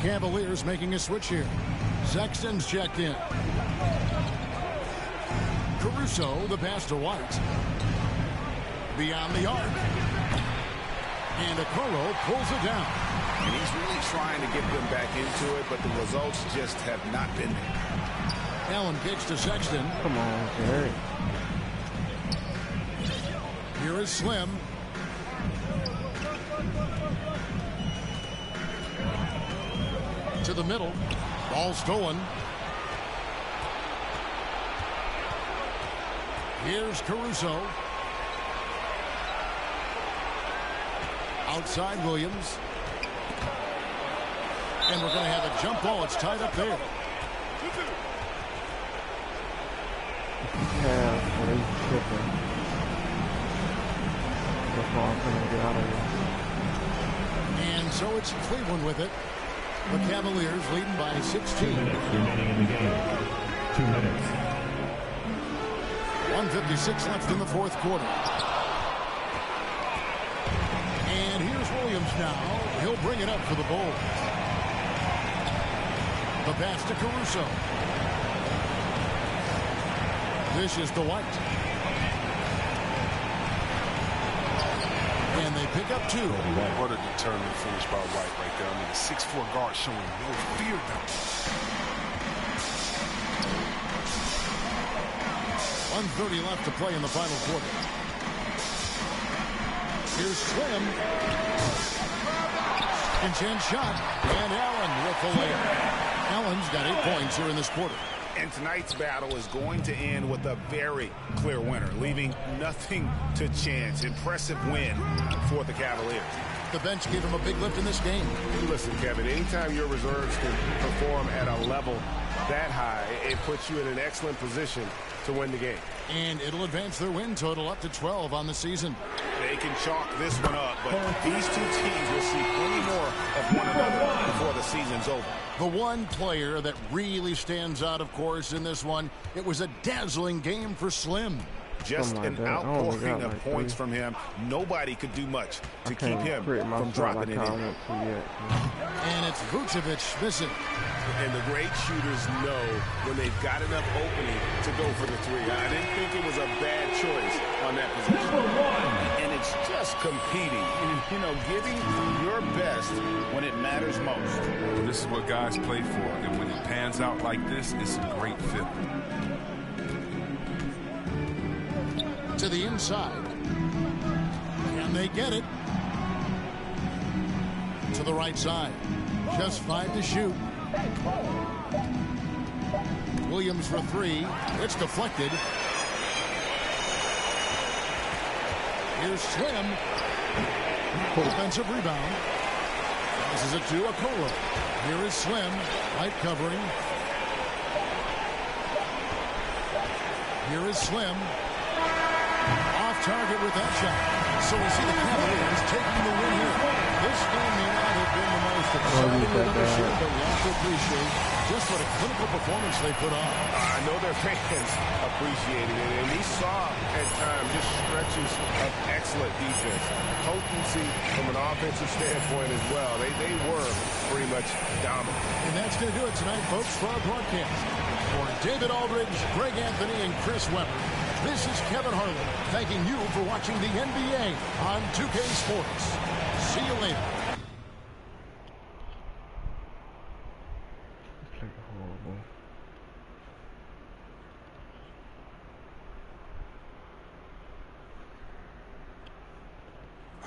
Cavaliers making a switch here. Sexton's checked in. Caruso, the pass to White. Beyond the arc. And Okoro pulls it down. And he's really trying to get them back into it, but the results just have not been there. Allen kicks to Sexton. Come on, Jerry. Here is Slim. To the middle. Ball stolen. Here's Caruso. Outside Williams. And we're going to have a jump ball. It's tied up there. Yeah, he's tripping. That's why I'm trying to get out of here. And so it's Cleveland with it. The Cavaliers leading by 16. Remaining in the game. 2 minutes. 1:56 left in the fourth quarter. And here's Williams now. He'll bring it up for the Bulls. The pass to Caruso. This is to White. And they pick up 2. What a determined finish by White right there. I mean, the 6'4" guard showing no fear down. 1:30 left to play in the final quarter. Here's Slim. Second chance shot. And Allen with the layup. Allen's got 8 points here in this quarter. And tonight's battle is going to end with a very clear winner, leaving nothing to chance. Impressive win for the Cavaliers. The bench gave him a big lift in this game. Listen, Kevin, anytime your reserves can perform at a level that high, it puts you in an excellent position to win the game. And it'll advance their win total up to 12 on the season. They can chalk this one up, but these two teams will see plenty more of one another before the season's over. The one player that really stands out, of course, in this one, it was a dazzling game for Slim. Just an outpouring of points from him. Nobody could do much to keep him from dropping it in. And it's Vucevic missing. And the great shooters know when they've got enough opening to go for the three. I didn't think it was a bad choice on that position. And it's just competing, you know, giving your best when it matters most. This is what guys play for, and when it pans out like this, it's a great feeling. To the inside. Can they get it? To the right side. Just 5 to shoot. Williams for 3. It's deflected. Here's Slim. Offensive rebound. This is it to Okoro. Here is Slim. Light covering. Here is Slim. Off target with that shot. So we see the Cavaliers taking the win here. This game may not have been the most exciting leadership, but we have to appreciate just what a clinical performance they put on. I know their fans appreciated it, and we saw at times just stretches of excellent defense. Potency from an offensive standpoint as well. They were pretty much dominant. And that's going to do it tonight, folks, for our broadcast. For David Aldridge, Greg Anthony, and Chris Webber, this is Kevin Harlan thanking you for watching the NBA on 2K Sports. See you later. It's like horrible.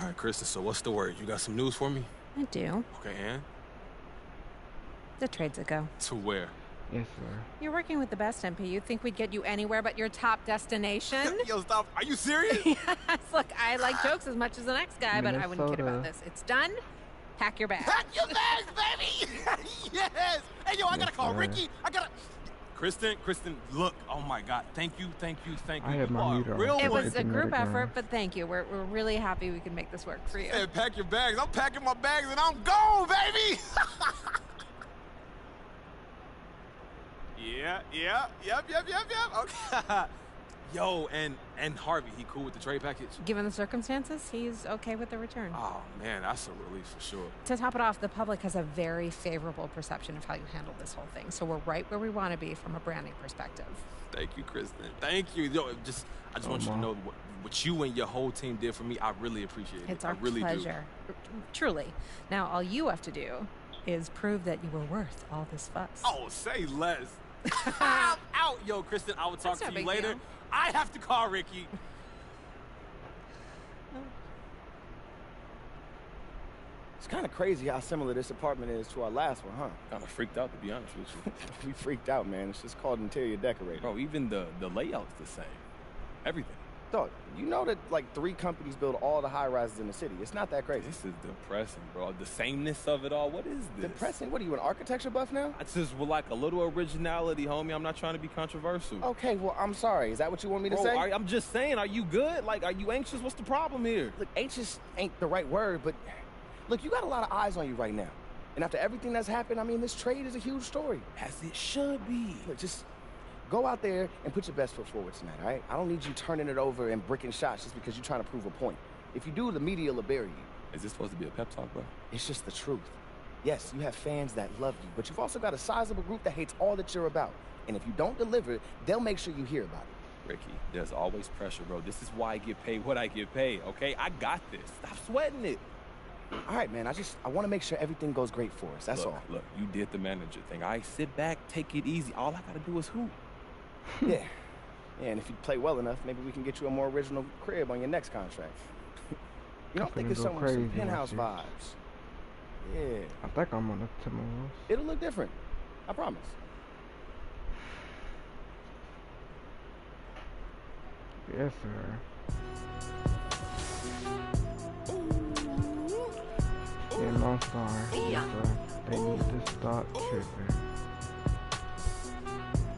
All right, Kristen, so what's the word? You got some news for me? I do. Okay, and? The trade's a go. To where? Yes, sir. You're working with the best, MP. You'd think we'd get you anywhere but your top destination. Yo, stop. Are you serious? Yes. Look, I like jokes as much as the next guy, but I wouldn't kid about this. It's done. Pack your bags. Pack your bags, baby! Yes! Hey, yo, I gotta call Ricky. I gotta... Kristen, look. Oh, my God. Thank you. I had my meter on. It was a group effort, but thank you. We're really happy we can make this work for you. Hey, pack your bags. I'm packing my bags, and I'm gone, baby! Yep. Okay. Yo, and Harvey, he cool with the trade package? Given the circumstances, he's okay with the return. Oh, man, that's a relief for sure. To top it off, the public has a very favorable perception of how you handled this whole thing, so we're right where we want to be from a branding perspective. Thank you, Kristen. Thank you. Yo, I just want you to know what you and your whole team did for me. I really appreciate it. It's our really pleasure. Truly. Now, all you have to do is prove that you were worth all this fuss. Oh, say less. I'm out. Yo, Kristen, I will talk to you later. Deal. I have to call Ricky. It's kind of crazy how similar this apartment is to our last one, huh? Kind of freaked out, to be honest with you. We freaked out, man. It's just called interior decorating. Bro, even the layout's the same. Everything. Dog, you know that like 3 companies build all the high-rises in the city. It's not that crazy. This is depressing, bro. The sameness of it all. What is this? Depressing? What are you, an architecture buff now? I just would like a little originality, homie. I'm not trying to be controversial. Okay, well, I'm sorry. Is that what you want me to say? I'm just saying, are you good? Like, are you anxious? What's the problem here? Look, anxious ain't the right word, but look, you got a lot of eyes on you right now. And after everything that's happened, I mean, this trade is a huge story. As it should be. Look, just go out there and put your best foot forward tonight, all right? I don't need you turning it over and bricking shots just because you're trying to prove a point. If you do, the media will bury you. Is this supposed to be a pep talk, bro? It's just the truth. Yes, you have fans that love you, but you've also got a sizable group that hates all that you're about. And if you don't deliver, they'll make sure you hear about it. Ricky, there's always pressure, bro. This is why I get paid what I get paid, okay? I got this. Stop sweating it. All right, man, I want to make sure everything goes great for us. That's all. Look, you did the manager thing. I sit back, take it easy. All I got to do is hoop. Yeah, and if you play well enough, maybe we can get you a more original crib on your next contract. You know, I'm thinking somewhere with some penthouse vibes. Yeah. I think I'm on the Timberwolves. It'll look different. I promise. Yes, sir. Yeah, I'm sorry. Yes, sir. They need to stop tripping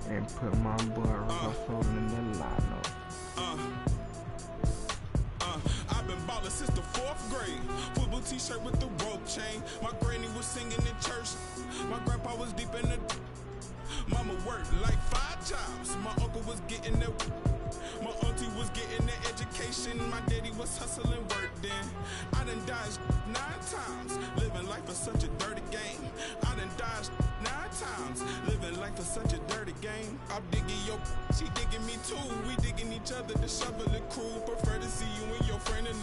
and put my boy Russell in the lineup. I've been ballin' since the 4th grade. Football t-shirt with the rope chain. My granny was singing in church. My grandpa was deep in the... Mama worked like 5 jobs. My uncle was getting the... My auntie was getting the education. My daddy was hustling work then. I done dodged 9 times. Living life is such a dirty game. I done dodged 9 times. Living life is such a dirty game. I'm digging your... She digging me too. We digging each other to shovel it crew. Prefer to see you and your friend and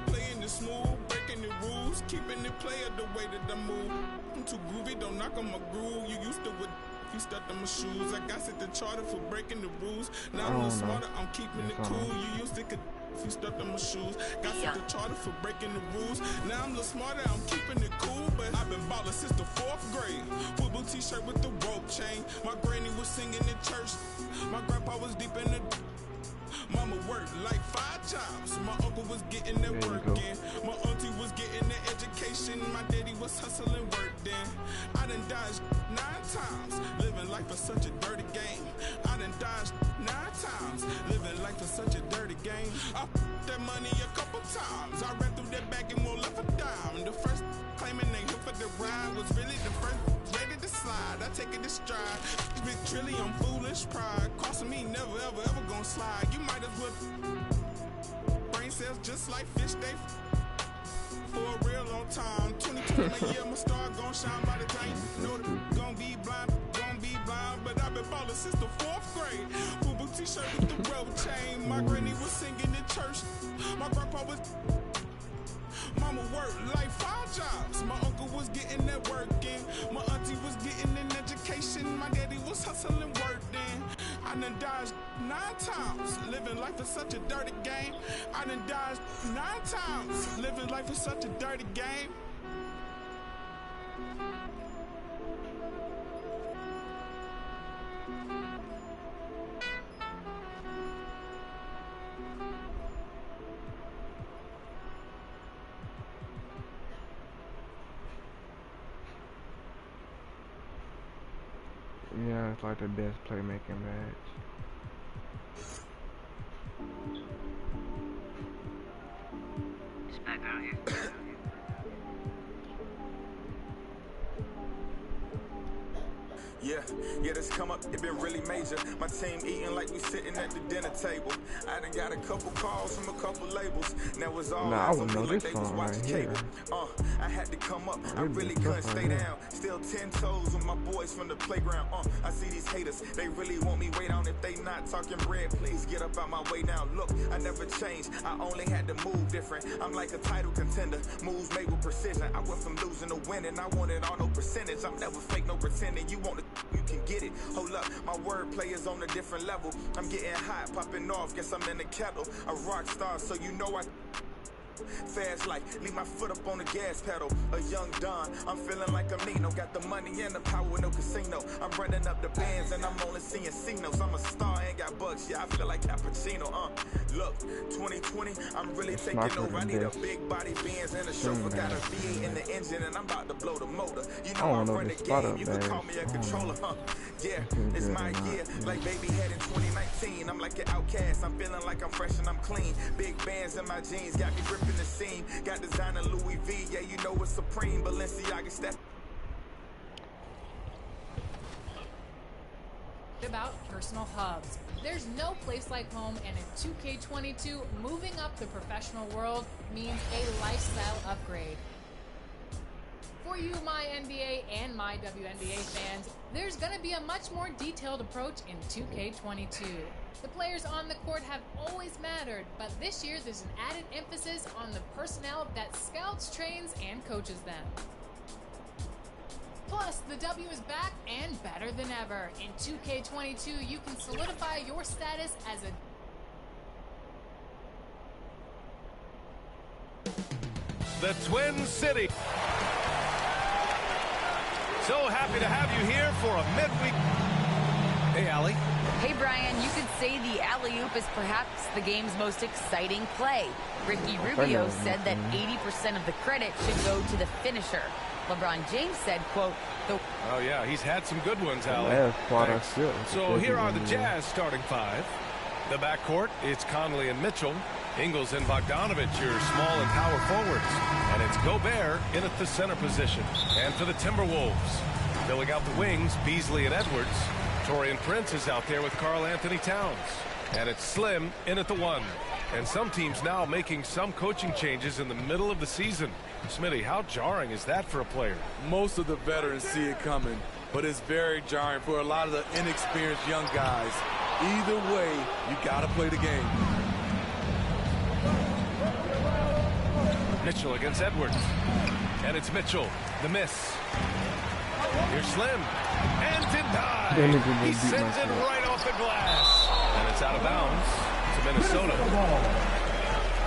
playing it smooth. Breaking the rules. Keeping it player the way that I move. I'm too groovy. Don't knock on my groove. You used to with... You stepped on my shoes. I got set the charter for breaking the rules. Now I'm a little smarter. I'm keeping it cool. You used to could... You stepped on my shoes. Got set the charter for breaking the rules. Now I'm a little smarter. I'm keeping it cool. But I've been ballin' since the 4th grade. Football t-shirt with the rope chain. My granny was singing in church. My grandpa was deep in the... Mama worked like 5 jobs. My uncle was getting that work in. My auntie was getting the education. My daddy was hustling work then. I done dodged 9 times. Living life is such a dirty game. I done dodged 9 times. Living life is such a dirty game. I that money a couple times. I ran through that bag and won't left a dime. The first claiming they hit for the ride was really the first ready to slide. I take it to stride. Big trilly on foolish pride. Crossing me never ever ever gonna slide. You might as well brain cells just like fish they for a real long time. 2020 my year, my star gon' shine by the time you know that gon' be blind. But I've been ballin' since the 4th grade. Football t-shirt with the rope chain. My granny was singing in church. My grandpa was... Mama worked like 5 jobs. My uncle was getting that work in. My auntie was getting an education. My daddy was hustling work then. I done dodged 9 times. Living life is such a dirty game. I done dodged 9 times. Living life is such a dirty game. Yeah, it's like the best playmaking badge. It's back out here. Yeah, this come up, it been really major. My team eating like we sitting at the dinner table. I done got a couple calls from a couple labels. Now it's all eyes on me like they was watching cable. I had to come up, I really couldn't stay down. Still 10 toes with my boys from the playground. I see these haters, they really want me way down. If they not talking bread, please get up out my way now. Look, I never changed, I only had to move different. I'm like a title contender, moves made with precision. I went from losing to winning, I want it all, no percentage. I'm never fake, no pretending. You want to, you can get it. Hold up, my wordplay is on a different level. I'm getting hot, popping off, guess I'm in the kettle. A rock star, so you know I fast like, leave my foot up on the gas pedal. A young Don, I'm feeling like I'm Nino. Got the money and the power, no casino. I'm running up the bands and I'm only seeing C-notes. I'm a star, ain't got bucks, yeah, I feel like Cappuccino. Look, 2020, I'm really taking over. I need a big body Benz and a chauffeur. Got a V8 in the engine and I'm about to blow the motor. You know I'm running the game, you can call me a controller, Yeah, it's my year, like baby head in 2019. I'm like an outcast, I'm feeling like I'm fresh and I'm clean. Big bands in my jeans, got me gripping the seam. Got designer Louis V, yeah, you know it's supreme. Balenciaga step. About personal hubs. There's no place like home, and in 2K22, moving up the professional world means a lifestyle upgrade. For you, my NBA and my WNBA fans, there's going to be a much more detailed approach in 2K22. The players on the court have always mattered, but this year there's an added emphasis on the personnel that scouts, trains, and coaches them. Plus, the W is back and better than ever. In 2K22, you can solidify your status as a... The Twin City. So happy to have you here for a midweek. Hey, Allie. Hey, Brian, you could say the alley-oop is perhaps the game's most exciting play. Ricky Rubio said that 80% of the credit should go to the finisher. LeBron James said, quote, oh, yeah, he's had some good ones, Allie. So here are the Jazz starting five. The backcourt, it's Conley and Mitchell. Ingles and Bogdanovich, your small and power forwards. And it's Gobert in at the center position. And for the Timberwolves, filling out the wings, Beasley and Edwards. Taurean Prince is out there with Karl Anthony Towns. And it's Slim in at the 1. And some teams now making some coaching changes in the middle of the season. Smitty, how jarring is that for a player? Most of the veterans see it coming, but it's very jarring for a lot of the inexperienced young guys. Either way, you got to play the game. Mitchell against Edwards. And it's Mitchell. The miss. Here's Slim. And denied. He sends it right off the glass. And it's out of bounds to Minnesota.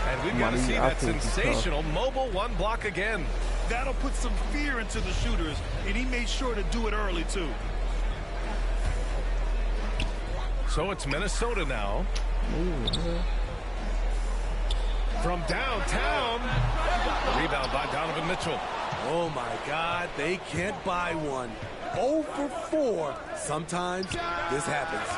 And we've got to see that sensational mobile one block again. That'll put some fear into the shooters, and he made sure to do it early, too. So it's Minnesota now. From downtown. Rebound by Donovan Mitchell. Oh, my God, they can't buy one. 0 for 4. Sometimes this happens.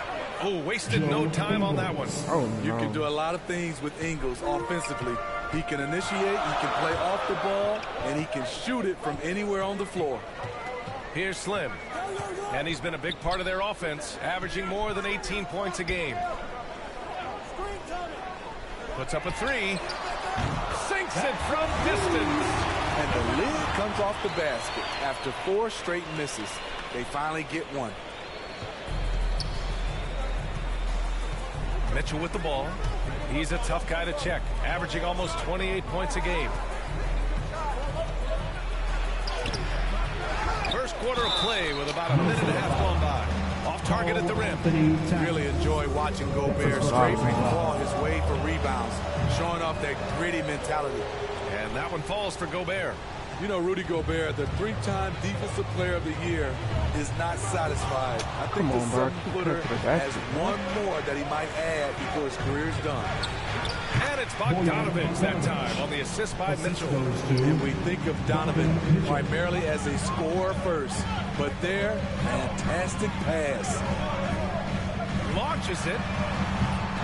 Oh, wasted no time on that one. Oh, no. You can do a lot of things with Ingles offensively. He can initiate, he can play off the ball, and he can shoot it from anywhere on the floor. Here's Slim. And he's been a big part of their offense, averaging more than 18 points a game. Puts up a 3. Sinks it from distance. And the lid comes off the basket after 4 straight misses. They finally get one. Mitchell with the ball. He's a tough guy to check, averaging almost 28 points a game. First quarter of play with about a minute and a half gone by. Off target at the rim. Really enjoy watching Gobert scraping the ball his way for rebounds, showing off that gritty mentality. And that one falls for Gobert. You know, Rudy Gobert, the 3-time Defensive Player of the Year, is not satisfied. I think the 7-footer has one more that he might add before his career's done. And it's Bogdanovich that time on the assist by Mitchell. And we think of Donovan primarily as a scorer first, but there, fantastic pass. Launches it.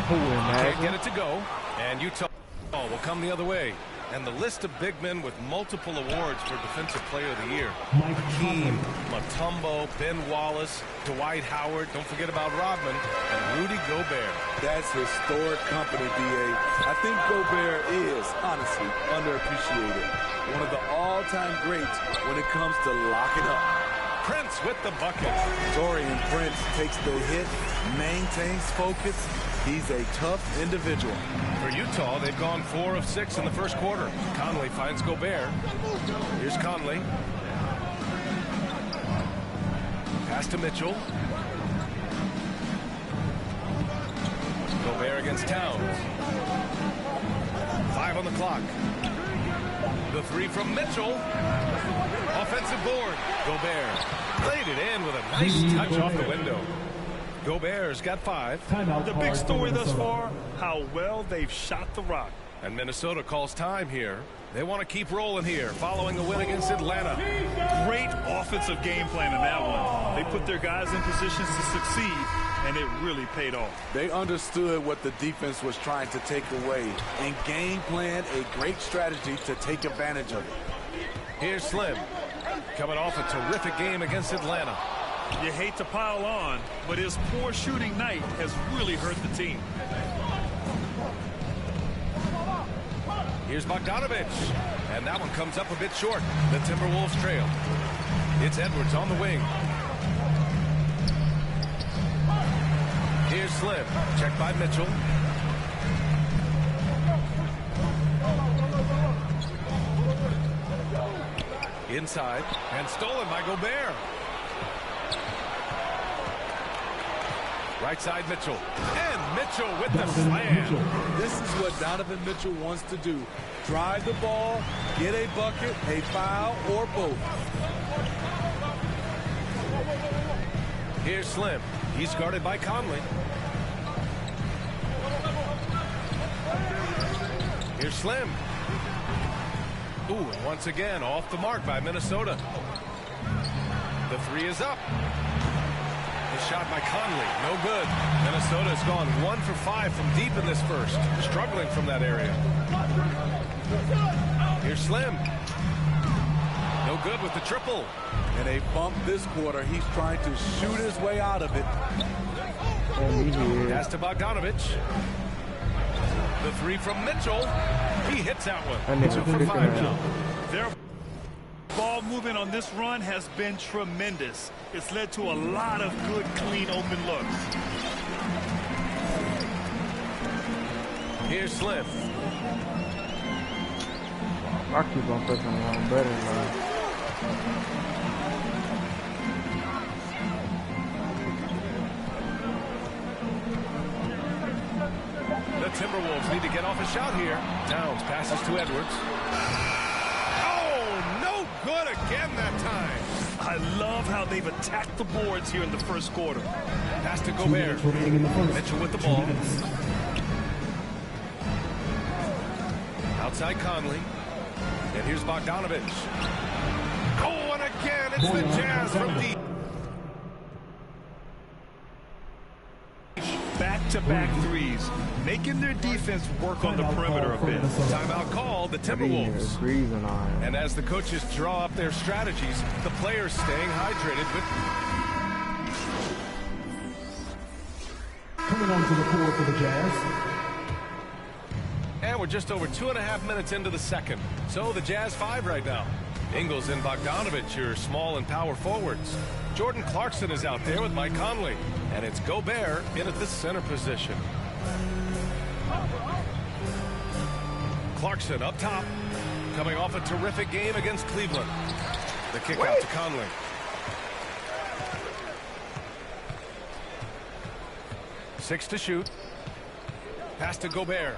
Can't get it to go. And Utah will come the other way. And the list of big men with multiple awards for Defensive Player of the Year. Hakeem, Mutombo, Ben Wallace, Dwight Howard, don't forget about Rodman, and Rudy Gobert. That's historic company, D.A. I think Gobert is, honestly, underappreciated. One of the all-time greats when it comes to locking up. Prince with the bucket. Taurean Prince takes the hit, maintains focus. He's a tough individual. For Utah, they've gone 4 of 6 in the first quarter. Conley finds Gobert. Here's Conley. Pass to Mitchell. Gobert against Towns. 5 on the clock. The 3 from Mitchell. Offensive board. Gobert laid it in with a nice touch off the window. Gobert's got 5. The big story thus far, how well they've shot the rock. And Minnesota calls time here. They want to keep rolling here following a win against Atlanta. Great offensive game plan in that one. They put their guys in positions to succeed, and it really paid off. They understood what the defense was trying to take away and game planned a great strategy to take advantage of it. Here's Slim, coming off a terrific game against Atlanta. You hate to pile on, but his poor shooting night has really hurt the team. Here's Bogdanovich, and that one comes up a bit short. The Timberwolves trail. It's Edwards on the wing. Here's Slim, checked by Mitchell. Inside, and stolen by Gobert. Right side Mitchell. And Mitchell with the slam. This is what Donovan Mitchell wants to do. Drive the ball, get a bucket, a foul, or both. Here's Slim. He's guarded by Conley. Here's Slim. Ooh, and once again, off the mark by Minnesota. The three is up. The shot by Conley, no good. Minnesota has gone 1 for 5 from deep in this first, struggling from that area. Here's Slim. No good with the triple. And a bump this quarter. He's trying to shoot his way out of it. Pass to Bogdanovich. The three from Mitchell. He hits that one. 2 for 5 now. Their ball movement on this run has been tremendous. It's led to a lot of good, clean, open looks. Here's Slim. I keep on pushing around better, man. The Timberwolves need to get off a shot here. Towns passes to Edwards. Oh, no good again that time. I love how they've attacked the boards here in the first quarter. Pass to Gobert. Mitchell with the ball. Outside Conley. And here's Bogdanovich. Oh, and again, it's the Jazz from deep. Back-to-back threes, making their defense work on the perimeter a bit. Timeout called, the Timberwolves. And as the coaches draw up their strategies, the players staying hydrated with... Coming onto the floor for the Jazz. And we're just over 2.5 minutes into the second. So the Jazz 5 right now. Ingles and Bogdanovich, your small and power forwards. Jordan Clarkson is out there with Mike Conley. And it's Gobert in at the center position. Clarkson up top. Coming off a terrific game against Cleveland. The kick out to Conley. Six to shoot. Pass to Gobert.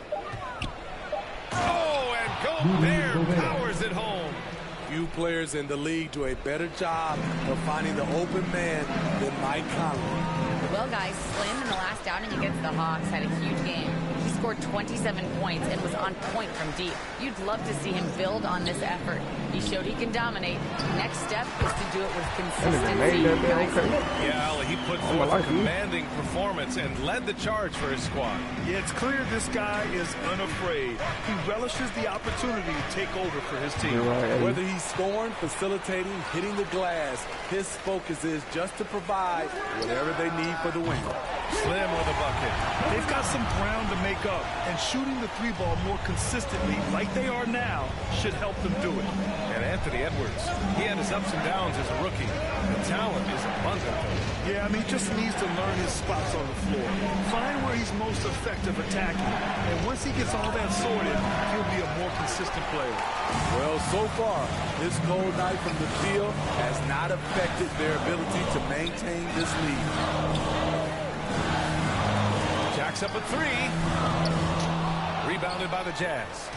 Oh, and Gobert powers it home. Few players in the league do a better job of finding the open man than Mike Conley. Well, guys, Slim in the last outing against the Hawks had a huge game. He scored 27 points and was on point from deep. You'd love to see him build on this effort. He showed he can dominate. Next step is to do it with consistency. Yeah, Ali, he put forth a commanding performance and led the charge for his squad. Yeah, it's clear this guy is unafraid. He relishes the opportunity to take over for his team. Whether he's scoring, facilitating, hitting the glass, his focus is just to provide whatever they need for the win. Slim with a bucket. They've got some ground to make up, and shooting the three ball more consistently, like they are now, should help them do it. And Anthony Edwards, he had his ups and downs as a rookie. The talent is abundant. Yeah, I mean, he just needs to learn his spots on the floor. Find where he's most effective attacking. And once he gets all that sorted, he'll be a more consistent player. Well, so far, this cold night from the field has not affected their ability to maintain this lead. Jacks up a three. Rebounded by the Jazz.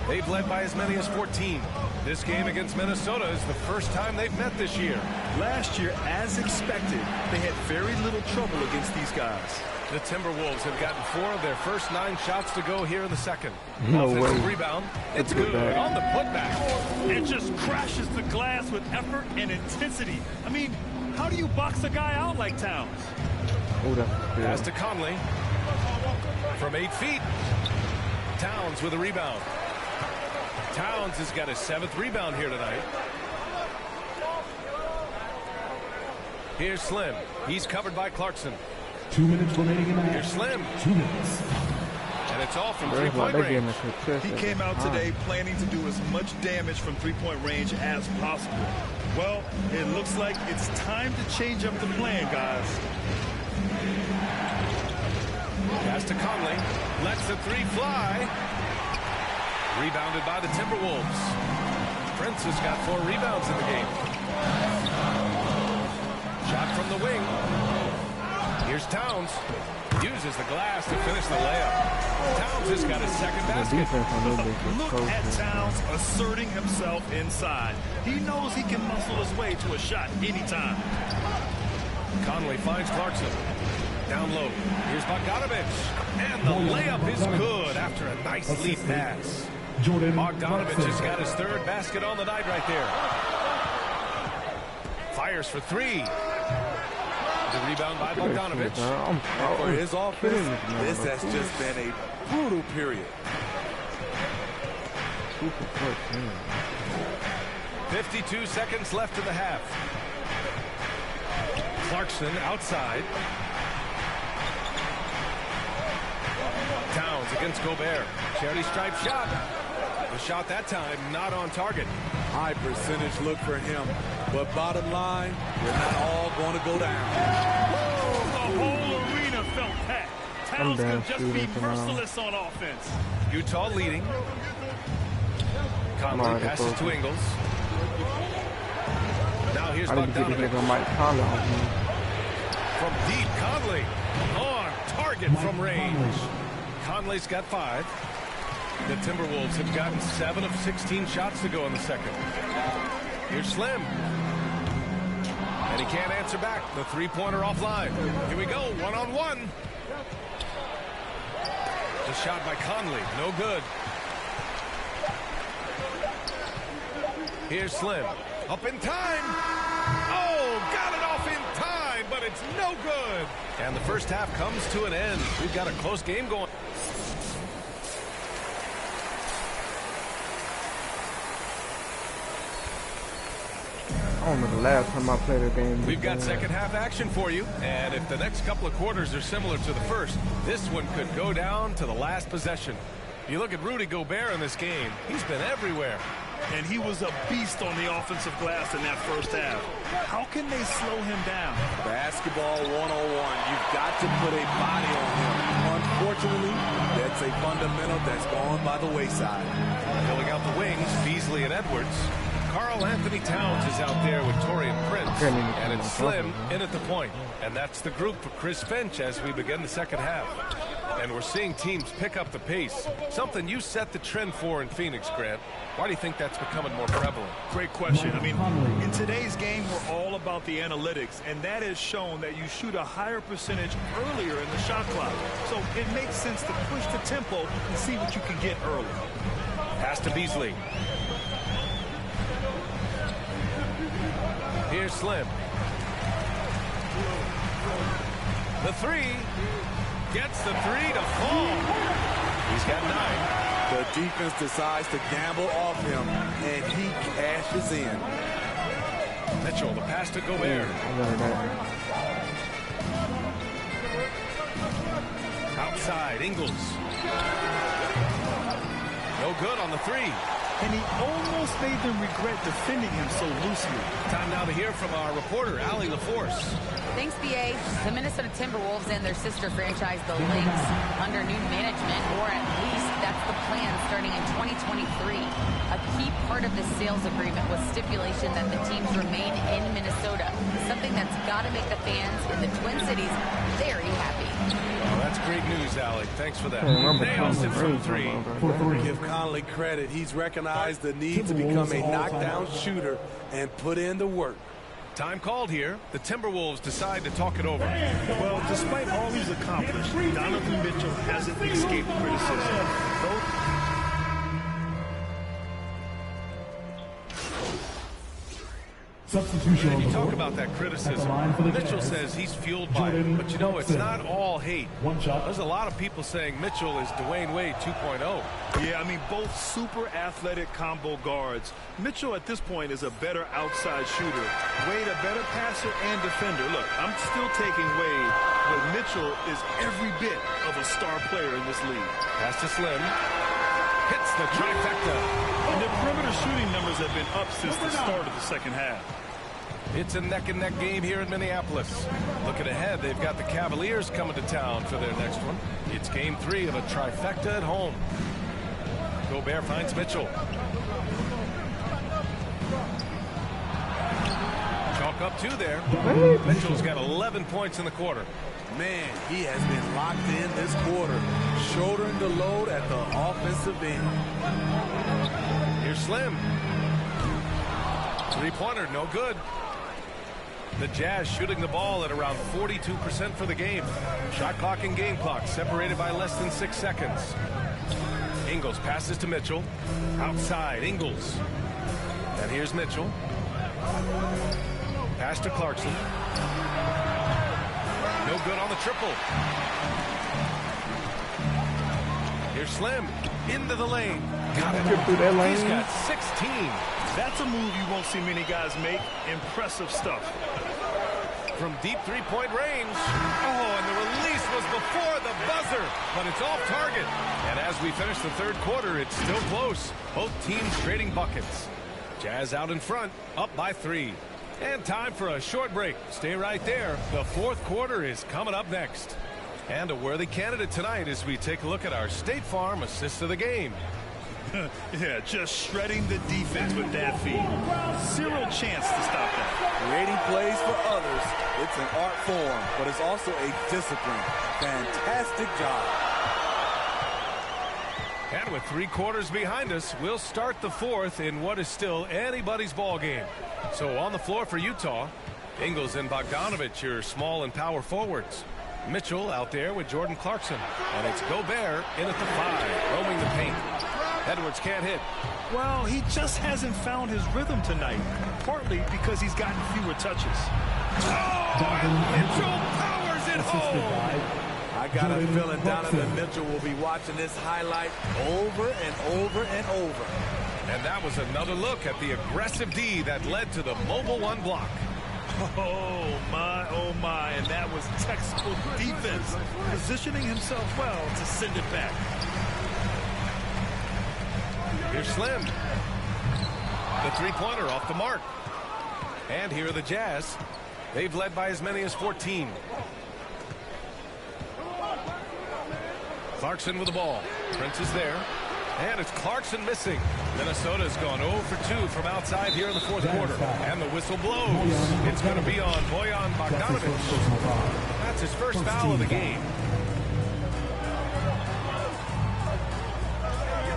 They've led by as many as 14. This game against Minnesota is the first time they've met this year. Last year, as expected, they had very little trouble against these guys. The Timberwolves have gotten 4 of their first 9 shots to go here in the second. No Offensive way. rebound. It's good on the putback. It just crashes the glass with effort and intensity. I mean, how do you box a guy out like Towns? Pass to Conley. From 8 feet. Towns with a rebound. Towns has got his 7th rebound here tonight. Here's Slim. He's covered by Clarkson. 2 minutes remaining in the Here's Slim. 2 minutes. And it's all from three-point range. He came out today planning to do as much damage from three-point range as possible. Well, it looks like it's time to change up the plan, guys. Pass to Conley. Lets the three fly. Rebounded by the Timberwolves. Prince has got 4 rebounds in the game. Shot from the wing. Here's Towns. Uses the glass to finish the layup. Towns just got his second basket. Look at Towns asserting himself inside. He knows he can muscle his way to a shot anytime. Conley finds Clarkson. Down low. Here's Bogdanovich. And the layup is good after a nice lead pass. Bogdanovich has got his third basket on the night right there. Fires for three. The rebound by Bogdanovich. For his offense, this has just been a brutal period. 52 seconds left in the half. Clarkson outside. Towns against Gobert. Charity stripe shot. The shot that time not on target. High percentage look for him. But bottom line, they're not all going to go down. The whole arena felt packed. Towns can just be merciless on offense. Utah leading. Conley passes to Ingles. Now here's Bogdanovich. From deep, Conley on target from range. Conley's got 5. The Timberwolves have gotten 7 of 16 shots to go in the second. Here's Slim. And he can't answer back. The three-pointer offline. Here we go, one-on-one. The shot by Conley, no good. Here's Slim. Up in time. Oh, got it off in time, but it's no good. And the first half comes to an end. We've got a close game going. I don't know the last time I played a game. We've got second half action for you, and if the next couple of quarters are similar to the first, this one could go down to the last possession. You look at Rudy Gobert in this game, he's been everywhere. And he was a beast on the offensive glass in that first half. How can they slow him down? Basketball 101. You've got to put a body on him. Unfortunately, that's a fundamental that's gone by the wayside. Filling out the wings, Beasley and Edwards. Karl Anthony Towns is out there with Taurean Prince, and it's Slim in at the point. And that's the group for Chris Finch as we begin the second half. And we're seeing teams pick up the pace, something you set the trend for in Phoenix, Grant. Why do you think that's becoming more prevalent? Great question. I mean, in today's game, we're all about the analytics, and that has shown that you shoot a higher percentage earlier in the shot clock. So it makes sense to push the tempo and see what you can get early. Pass to Beasley. Here's Slim. The three. Gets the three to fall. He's got 9. The defense decides to gamble off him, and he cashes in. Mitchell, the pass to Gobert. Outside, Ingles. No good on the 3. And he almost made them regret defending him so loosely. Time now to hear from our reporter, Allie LaForce. Thanks, BA. The Minnesota Timberwolves and their sister franchise, the Lynx, under new management, or at least that's the plan starting in 2023. A key part of this sales agreement was stipulation that the teams remain in Minnesota, something that's got to make the fans in the Twin Cities very happy. Well, that's great news, Allie. Thanks for that. Nails it from 3. Give Conley credit. He's recognized the need to become a knockdown shooter and put in the work. Time called here. The Timberwolves decide to talk it over. Well, despite all he's accomplished, Donovan Mitchell hasn't escaped criticism. Substitution. You talk about that criticism. Mitchell says he's fueled by it, but you know, it's not all hate. There's a lot of people saying Mitchell is Dwayne Wade 2.0. Yeah, I mean, both super athletic combo guards. Mitchell at this point is a better outside shooter. Wade a better passer and defender. Look, I'm still taking Wade, but Mitchell is every bit of a star player in this league. Pass to Slim. Hits the trifecta. And their perimeter shooting numbers have been up since the start of the second half. It's a neck-and-neck game here in Minneapolis. Looking ahead, they've got the Cavaliers coming to town for their next one. It's game 3 of a trifecta at home. Gobert finds Mitchell. Chalk up 2 there. Mitchell's got 11 points in the quarter. Man, he has been locked in this quarter, shouldering the load at the offensive end. Here's Slim. Three-pointer, no good. The Jazz shooting the ball at around 42% for the game. Shot clock and game clock separated by less than 6 seconds. Ingles passes to Mitchell. Outside, Ingles. And here's Mitchell. Pass to Clarkson. No good on the triple. Here's Slim. Into the lane. Got it. He's got 16. That's a move you won't see many guys make. Impressive stuff. From deep three-point range. Oh, and the release was before the buzzer, but it's off target. And as we finish the third quarter, it's still close. Both teams trading buckets. Jazz out in front, up by 3. And time for a short break. Stay right there. The fourth quarter is coming up next. And a worthy candidate tonight as we take a look at our State Farm assist of the game. Yeah, just shredding the defense with that feed. Zero chance to stop that. Creating plays for others, it's an art form, but it's also a discipline. Fantastic job. And with 3 quarters behind us, we'll start the fourth in what is still anybody's ball game. So on the floor for Utah, Ingles and Bogdanovich, your small and power forwards. Mitchell out there with Jordan Clarkson. And it's Gobert in at the 5, roaming the paint. Edwards can't hit. Well, he just hasn't found his rhythm tonight, partly because he's gotten fewer touches. Oh, and Mitchell powers it home. I got a feeling Donovan Mitchell will be watching this highlight over and over and over. And that was another look at the aggressive D that led to the mobile 1 block. Oh my, and that was textbook defense, positioning himself well to send it back. Here's Slim. The three-pointer off the mark. And here are the Jazz. They've led by as many as 14. Clarkson with the ball. Prince is there. And it's Clarkson missing. Minnesota's gone 0 for 2 from outside here in the fourth quarter. And the whistle blows. It's going to be on Bojan Bogdanović. That's his first foul of the game.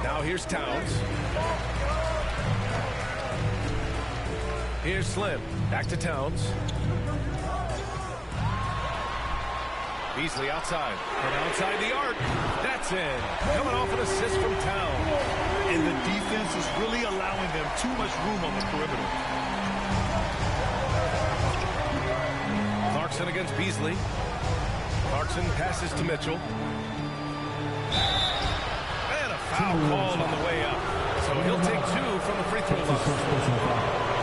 Now here's Towns. Here's Slim. Back to Towns. Beasley outside. From outside the arc. That's in. Coming off an assist from Towns. And the defense is really allowing them too much room on the perimeter. Clarkson against Beasley. Clarkson passes to Mitchell. And a foul called on the way up. So he'll take 2 from the free throw line.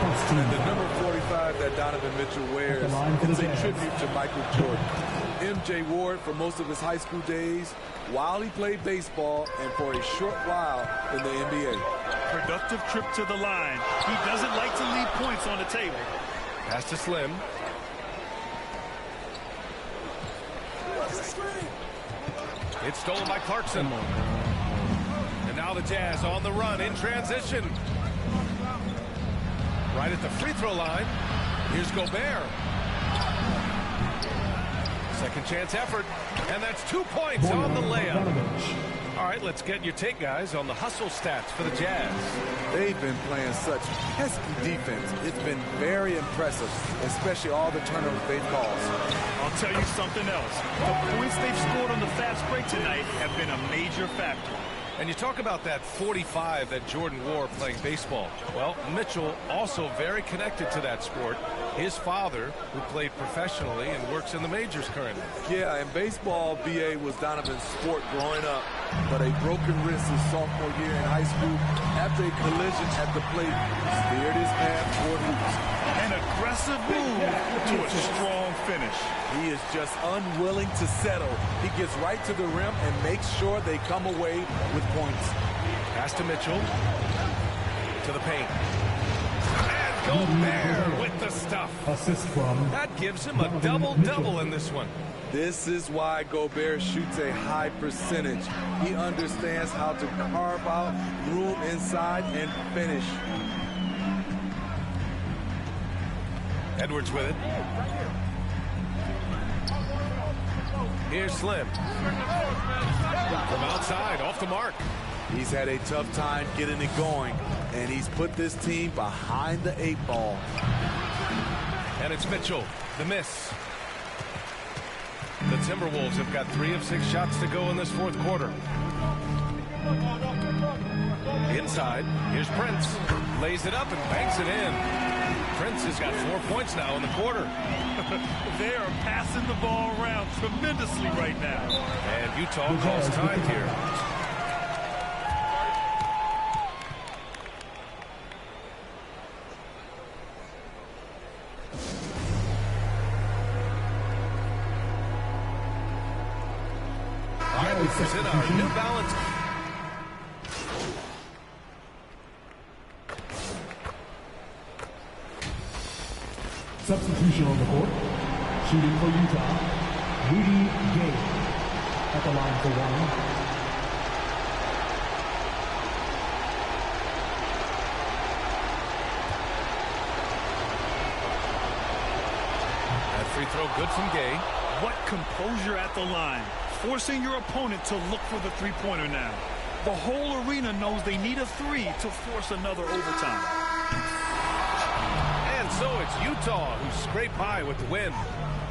And the number 45 that Donovan Mitchell wears is a tribute to Michael Jordan. MJ wore it for most of his high school days while he played baseball and for a short while in the NBA. Productive trip to the line. He doesn't like to leave points on the table. Pass to Slim. It's stolen by Clarkson. And now the Jazz on the run in transition. Right at the free throw line. Here's Gobert. Second chance effort. And that's 2 points on the layup. All right, let's get your take, guys, on the hustle stats for the Jazz. They've been playing such pesky defense. It's been very impressive, especially all the turnovers they've caused. I'll tell you something else. The points they've scored on the fast break tonight have been a major factor. And you talk about that 45 that Jordan wore playing baseball. Well, Mitchell also very connected to that sport. His father, who played professionally and works in the majors currently. Yeah, in baseball, BA was Donovan's sport growing up, but a broken wrist his sophomore year in high school after a collision at the plate steered his path toward hoops. An aggressive move to a strong finish. He is just unwilling to settle. He gets right to the rim and makes sure they come away with points. Pass to Mitchell. To the paint. And Gobert with the stuff. Assist from. That gives him a double-double in this one. This is why Gobert shoots a high percentage. He understands how to carve out room inside and finish. Edwards with it. Here's Slim. From outside, off the mark. He's had a tough time getting it going, and he's put this team behind the 8 ball. And it's Mitchell, the miss. The Timberwolves have got 3 of 6 shots to go in this fourth quarter. Inside, here's Prince. Lays it up and banks it in. Prince has got 4 points now in the quarter. They are passing the ball around tremendously right now. And Utah calls time here. All right, we present our New Balance. Substitution on the court. Shooting for Utah, Rudy Gay at the line for 1. That free throw good from Gay. What composure at the line. Forcing your opponent to look for the three-pointer now. The whole arena knows they need a 3 to force another overtime. And so it's Utah who scrape by with the win.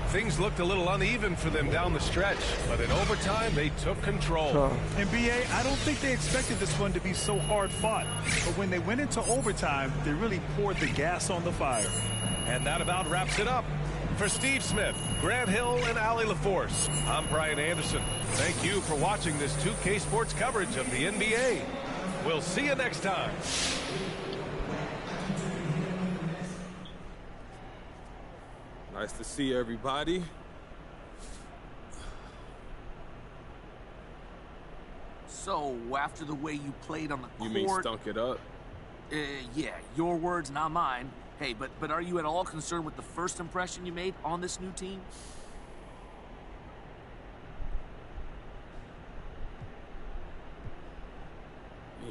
Things looked a little uneven for them down the stretch, but in overtime, they took control. And B.A., I don't think they expected this one to be so hard-fought. But when they went into overtime, they really poured the gas on the fire. And that about wraps it up. For Steve Smith, Grant Hill, and Allie LaForce, I'm Brian Anderson. Thank you for watching this 2K Sports coverage of the NBA. We'll see you next time. Nice to see everybody. So, after the way you played on the court... You mean stunk it up? Yeah, your words, not mine. Hey, but are you at all concerned with the first impression you made on this new team?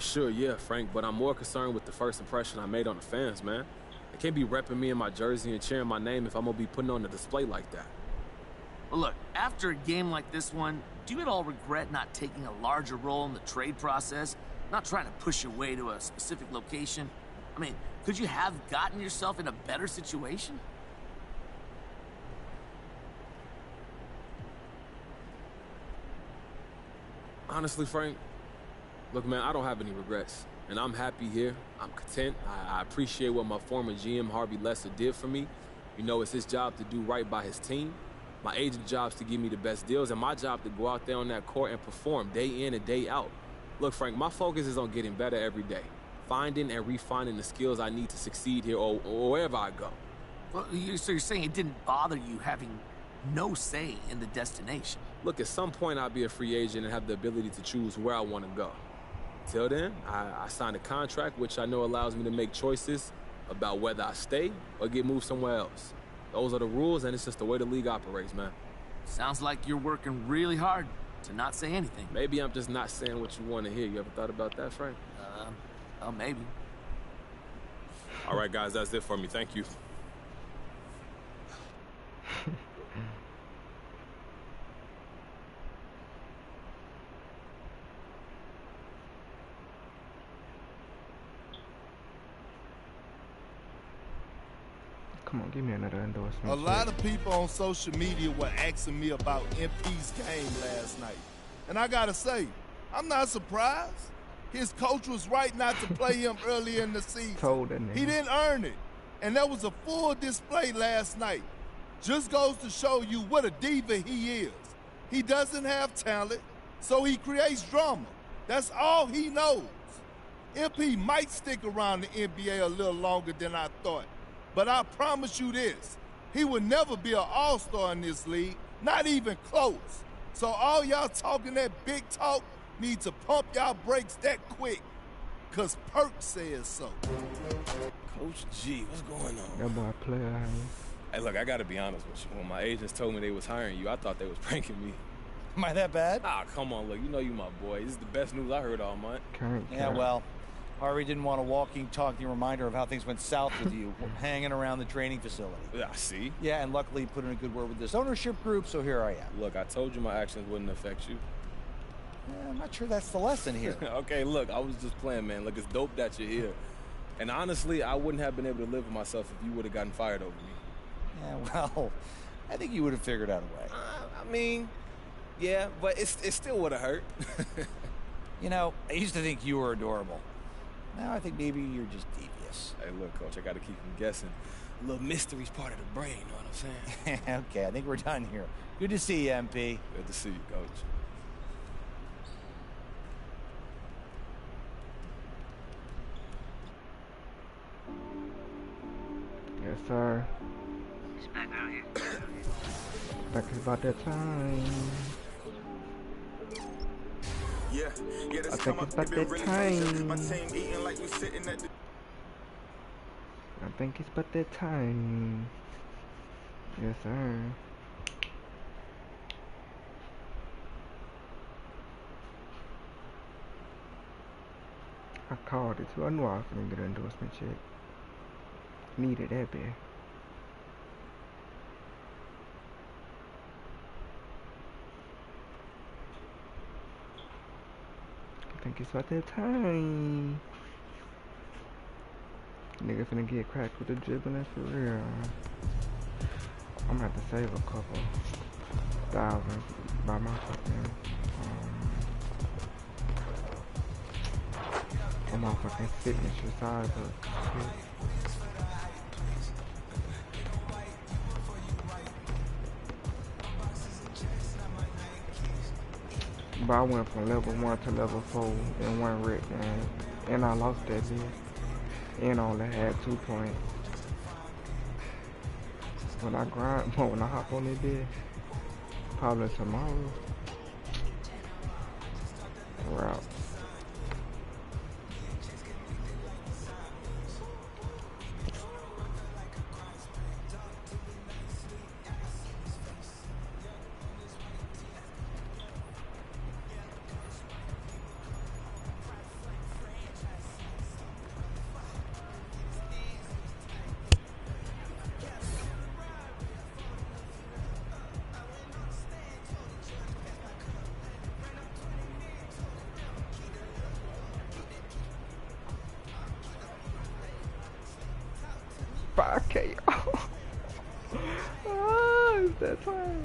Sure, yeah, Frank, but I'm more concerned with the first impression I made on the fans, man. They can't be repping me in my jersey and cheering my name if I'm going to be putting on a display like that. Well, look, after a game like this one, do you at all regret not taking a larger role in the trade process? Not trying to push your way to a specific location? I mean, could you have gotten yourself in a better situation? Honestly, Frank, look, man, I don't have any regrets. And I'm happy here. I'm content. I appreciate what my former GM, Harvey Lesser, did for me. You know, it's his job to do right by his team. My agent's job is to give me the best deals, and my job to go out there on that court and perform day in and day out. Look, Frank, my focus is on getting better every day. Finding and refining the skills I need to succeed here or wherever I go. Well, so you're saying it didn't bother you having no say in the destination? Look, at some point I'll be a free agent and have the ability to choose where I want to go. Till then, I signed a contract which I know allows me to make choices about whether I stay or get moved somewhere else. Those are the rules, and it's just the way the league operates, man. Sounds like you're working really hard to not say anything. Maybe I'm just not saying what you want to hear. You ever thought about that, Frank? Maybe. All right, guys, that's it for me. Thank you. Come on, give me another endorsement. A lot of people on social media were asking me about MP's game last night. And I gotta say, I'm not surprised. His coach was right not to play him early in the season. Told that nigga. He didn't earn it. And that was a full display last night. Just goes to show you what a diva he is. He doesn't have talent, so he creates drama. That's all he knows. MP might stick around the NBA a little longer than I thought. But I promise you this, he will never be an all-star in this league, not even close. So all y'all talking that big talk need to pump y'all brakes that quick, because Perk says so. Coach G, what's going on? That boy player. Hey, look, I got to be honest with you. When my agents told me they was hiring you, I thought they was pranking me. Am I that bad? Ah, come on, look, you know you my boy. This is the best news I heard all month. Yeah, well, Harvey didn't want a walking, talking reminder of how things went south with you, hanging around the training facility. Yeah, see? Yeah, and luckily put in a good word with this ownership group, so here I am. Look, I told you my actions wouldn't affect you. Yeah, I'm not sure that's the lesson here. Okay, look, I was just playing, man. Look, it's dope that you're here. And honestly, I wouldn't have been able to live with myself if you would have gotten fired over me. Yeah, well, I think you would have figured out a way. I mean, yeah, but it still would have hurt. You know, I used to think you were adorable. Now I think maybe you're just devious. Hey, look, Coach, I got to keep them guessing. A little mystery's part of the brain, you know what I'm saying? Okay, I think we're done here. Good to see you, MP. Good to see you, Coach. Yes, sir. It's back out here. I think it's about that time. Yeah, I think it's about that time. My team eating like we sitting at the I think it's about that time. Yes, sir. I called it too. I knew I was gonna get an endorsement check. Needed that bad. I think it's about that time. Nigga finna get cracked with the dribbling for real. I'm gonna have to save a couple thousand by my fucking on my fucking signature size of shit. But I went from level 1 to level 4 in one rip, man. And I lost that bitch. And I only had 2 points. When I grind, when I hop on that bitch, probably tomorrow. We're out. Okay. Oh, it's that time.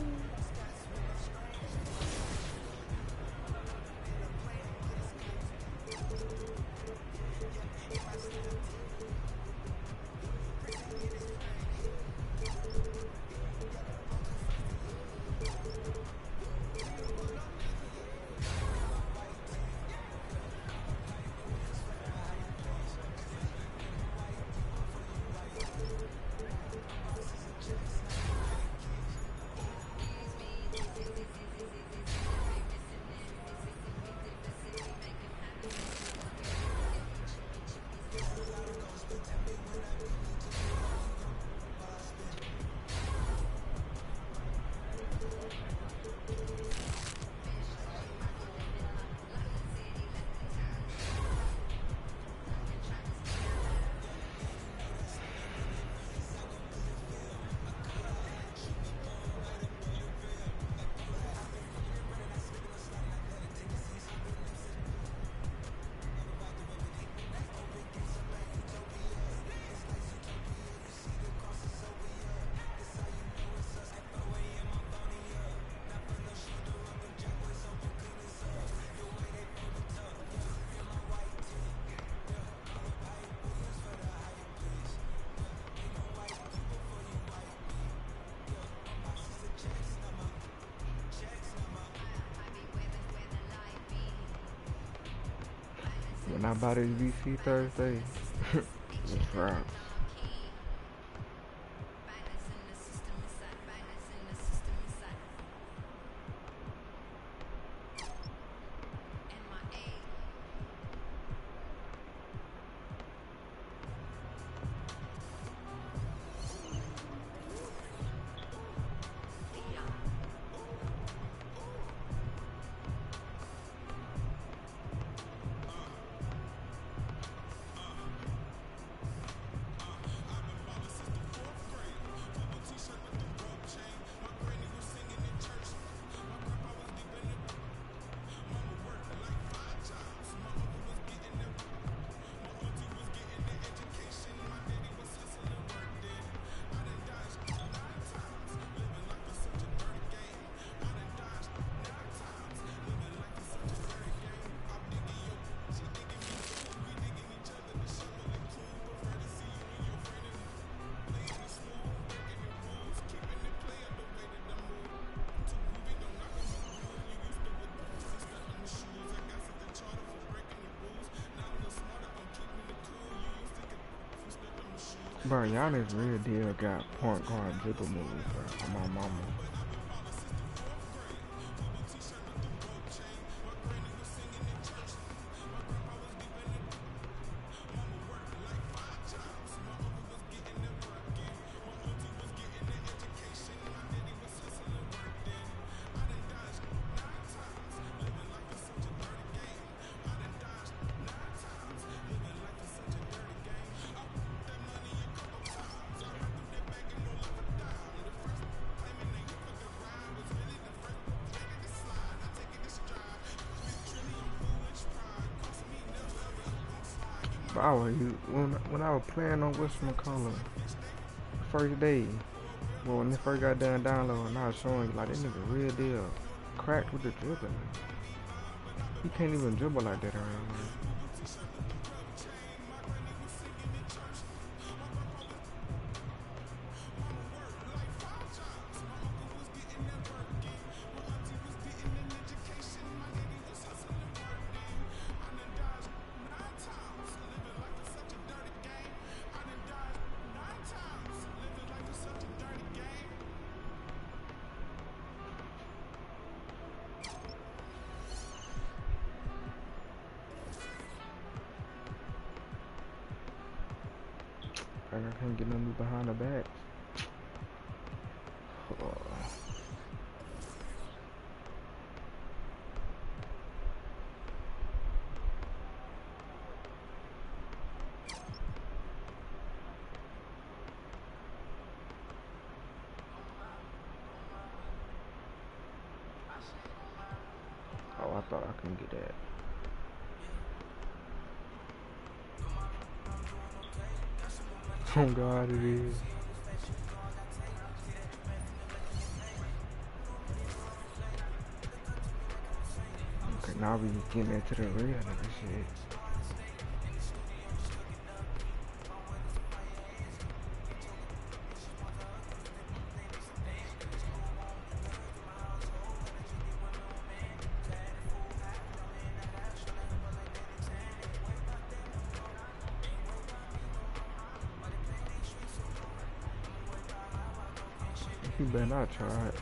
When I buy this VC Thursday, it's right. Bro, Giannis real deal got point guard dribble moves, bro. On my mama. When I was playing on whatchamacallit, first day, well, when they first got done downloading, I was showing you, like, that nigga real deal cracked with the dribbling. He can't even dribble like that around here. I can't get no new behind the back. Oh, I thought I couldn't get that. Oh God, it is. Okay, now we getting into the real nigga shit. You better not try it.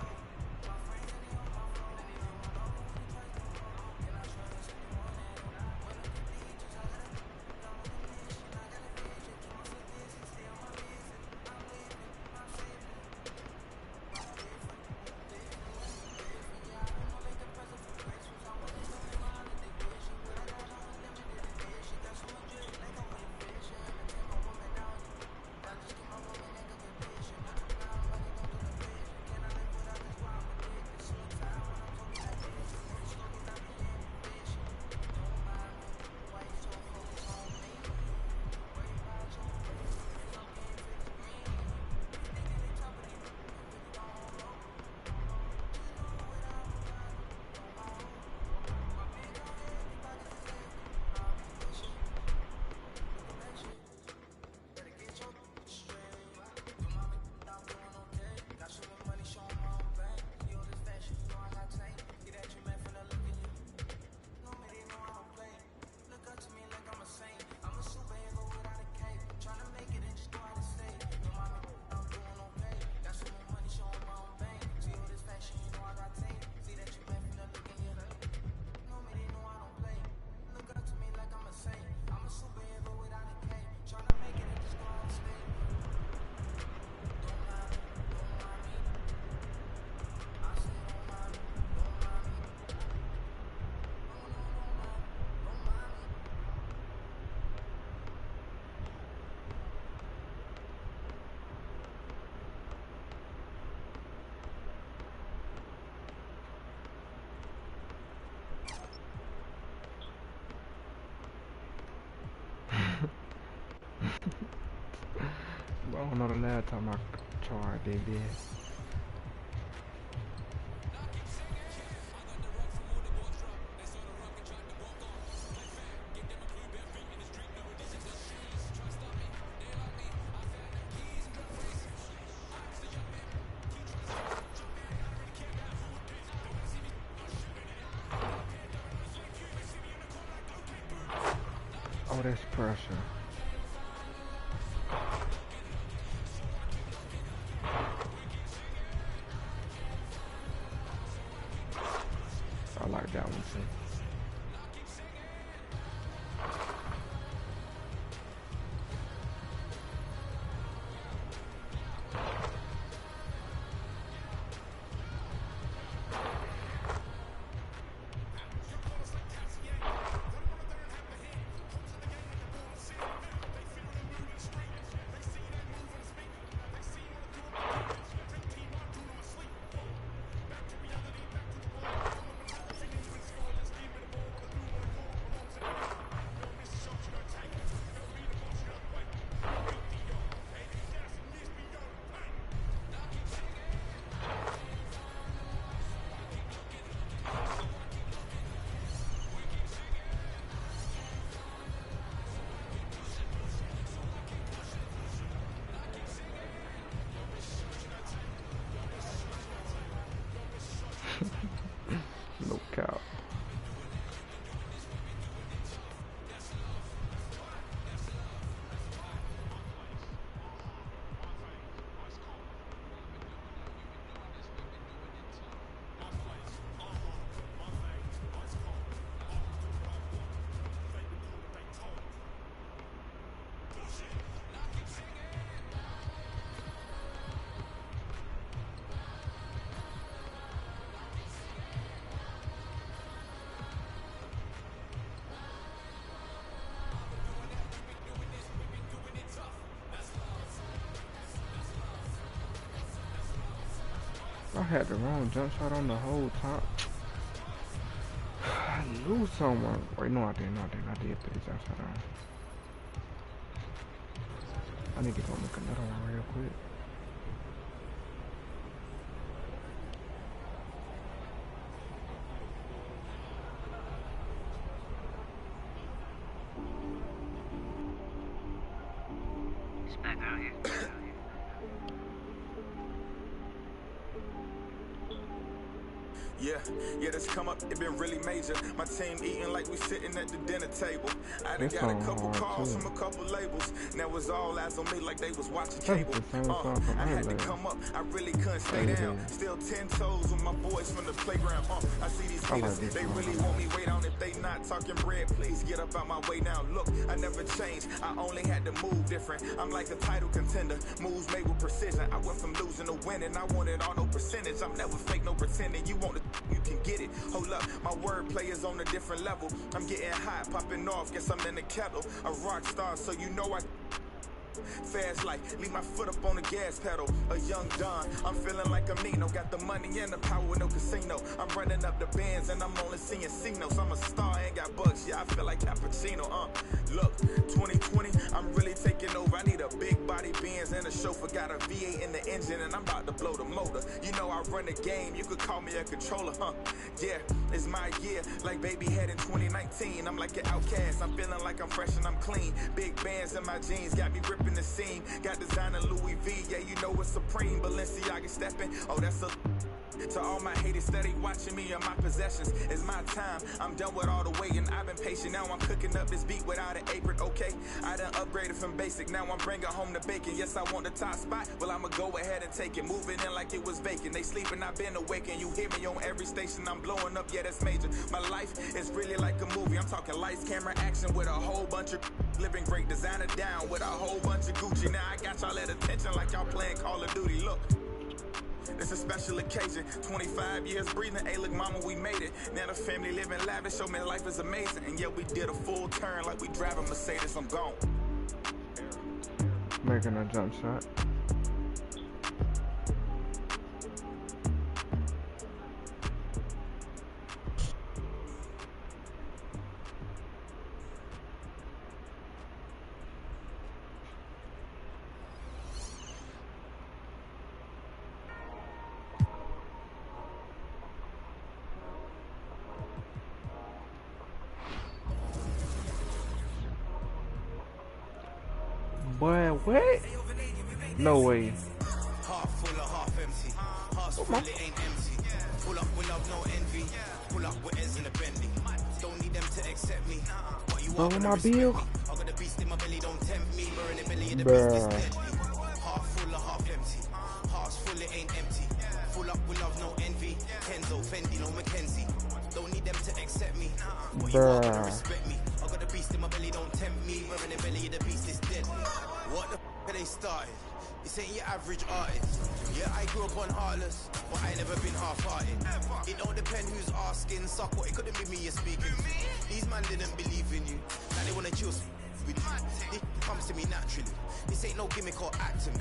I don't know the last time I tried this. Oh, that's pressure. that one too. No cap. I had the wrong jump shot on the whole top. I knew someone. Wait, no, I didn't. I did put the jump shot on. I need to go make another one real quick. It's back out here. Yeah, this come up, it been really major. My team eating like we sitting at the dinner table. I done got a couple calls from a couple labels. Now it's all eyes on me like they was watching cable. I had to come up, I really couldn't stay down. Still 10 toes with my boys from the playground. I see these haters, they really want me way down. If they not talking bread, please get up out my way now. Look, I never changed, I only had to move different. I'm like a title contender, moves made with precision. I went from losing to winning, I wanted all no percentage. I'm never fake, no pretending. You want to, you can get it. Hold up, my wordplay is on a different level. I'm getting hot, popping off, guess I'm in the kettle. A rock star, so you know I fast like, leave my foot up on the gas pedal. A young Don, I'm feeling like I'm Nino. Got the money and the power with no casino. I'm running up the bands and I'm only seeing C-notes. I'm a star, ain't got bucks, yeah, I feel like Cappuccino. Look, 2020, I'm really taking over. I need a big body Benz and a chauffeur. Got a V8 in the engine and I'm about to blow the motor. You know I run the game, you could call me a controller, Yeah, it's my year, like baby head in 2019. I'm like an outcast, I'm feeling like I'm fresh and I'm clean. Big bands in my jeans, got me ripping the scene. Got designer Louis V, yeah, you know it's supreme. Balenciaga stepping, oh that's a... To all my haters steady watching me and my possessions, it's my time. I'm done with all the waiting, I've been patient. Now I'm cooking up this beat without an apron, okay? I done upgraded from basic, now I'm bringing home the bacon. Yes, I want the top spot, well I'ma go ahead and take it. Moving in like it was vacant, they sleeping, I've been awakened. You hear me on every station, I'm blowing up, yeah that's major. My life is really like a movie, I'm talking lights, camera, action with a whole bunch of living great. Designer down with a whole bunch of Gucci. Now I got y'all at attention like y'all playing Call of Duty. Look, it's a special occasion, 25 years breathing, hey look mama we made it. Now the family living lavish, show me life is amazing. And yeah, we did a full turn like we driving Mercedes, I'm gone. Making a jump shot. Boy, what? No way. Half full or half empty. Heart's full, it ain't empty. Pull up with love, no envy. Pull up with ends in a Bentley. Don't need them to accept me. What you want my bill? I got a beast in my belly, don't tempt me. Burn the belly of the beast is deadly. Half full or half empty. Heart's full, it ain't empty. full up with love, no envy. Kenzo, Fendi, no Mackenzie. Don't need them to accept me. But you are gonna respect me. I got the beast in my belly, don't tempt me. We're in the belly of the beast is dead. What the f are they started? This ain't your average artist. Yeah, I grew up on Heartless, but I never been half-hearted. It don't depend who's asking, suck what, it couldn't be me you're speaking. These man didn't believe in you. Now they wanna chill with you. It comes to me naturally. This ain't no gimmick or acting.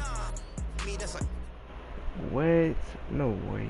Me, that's like... What? No way.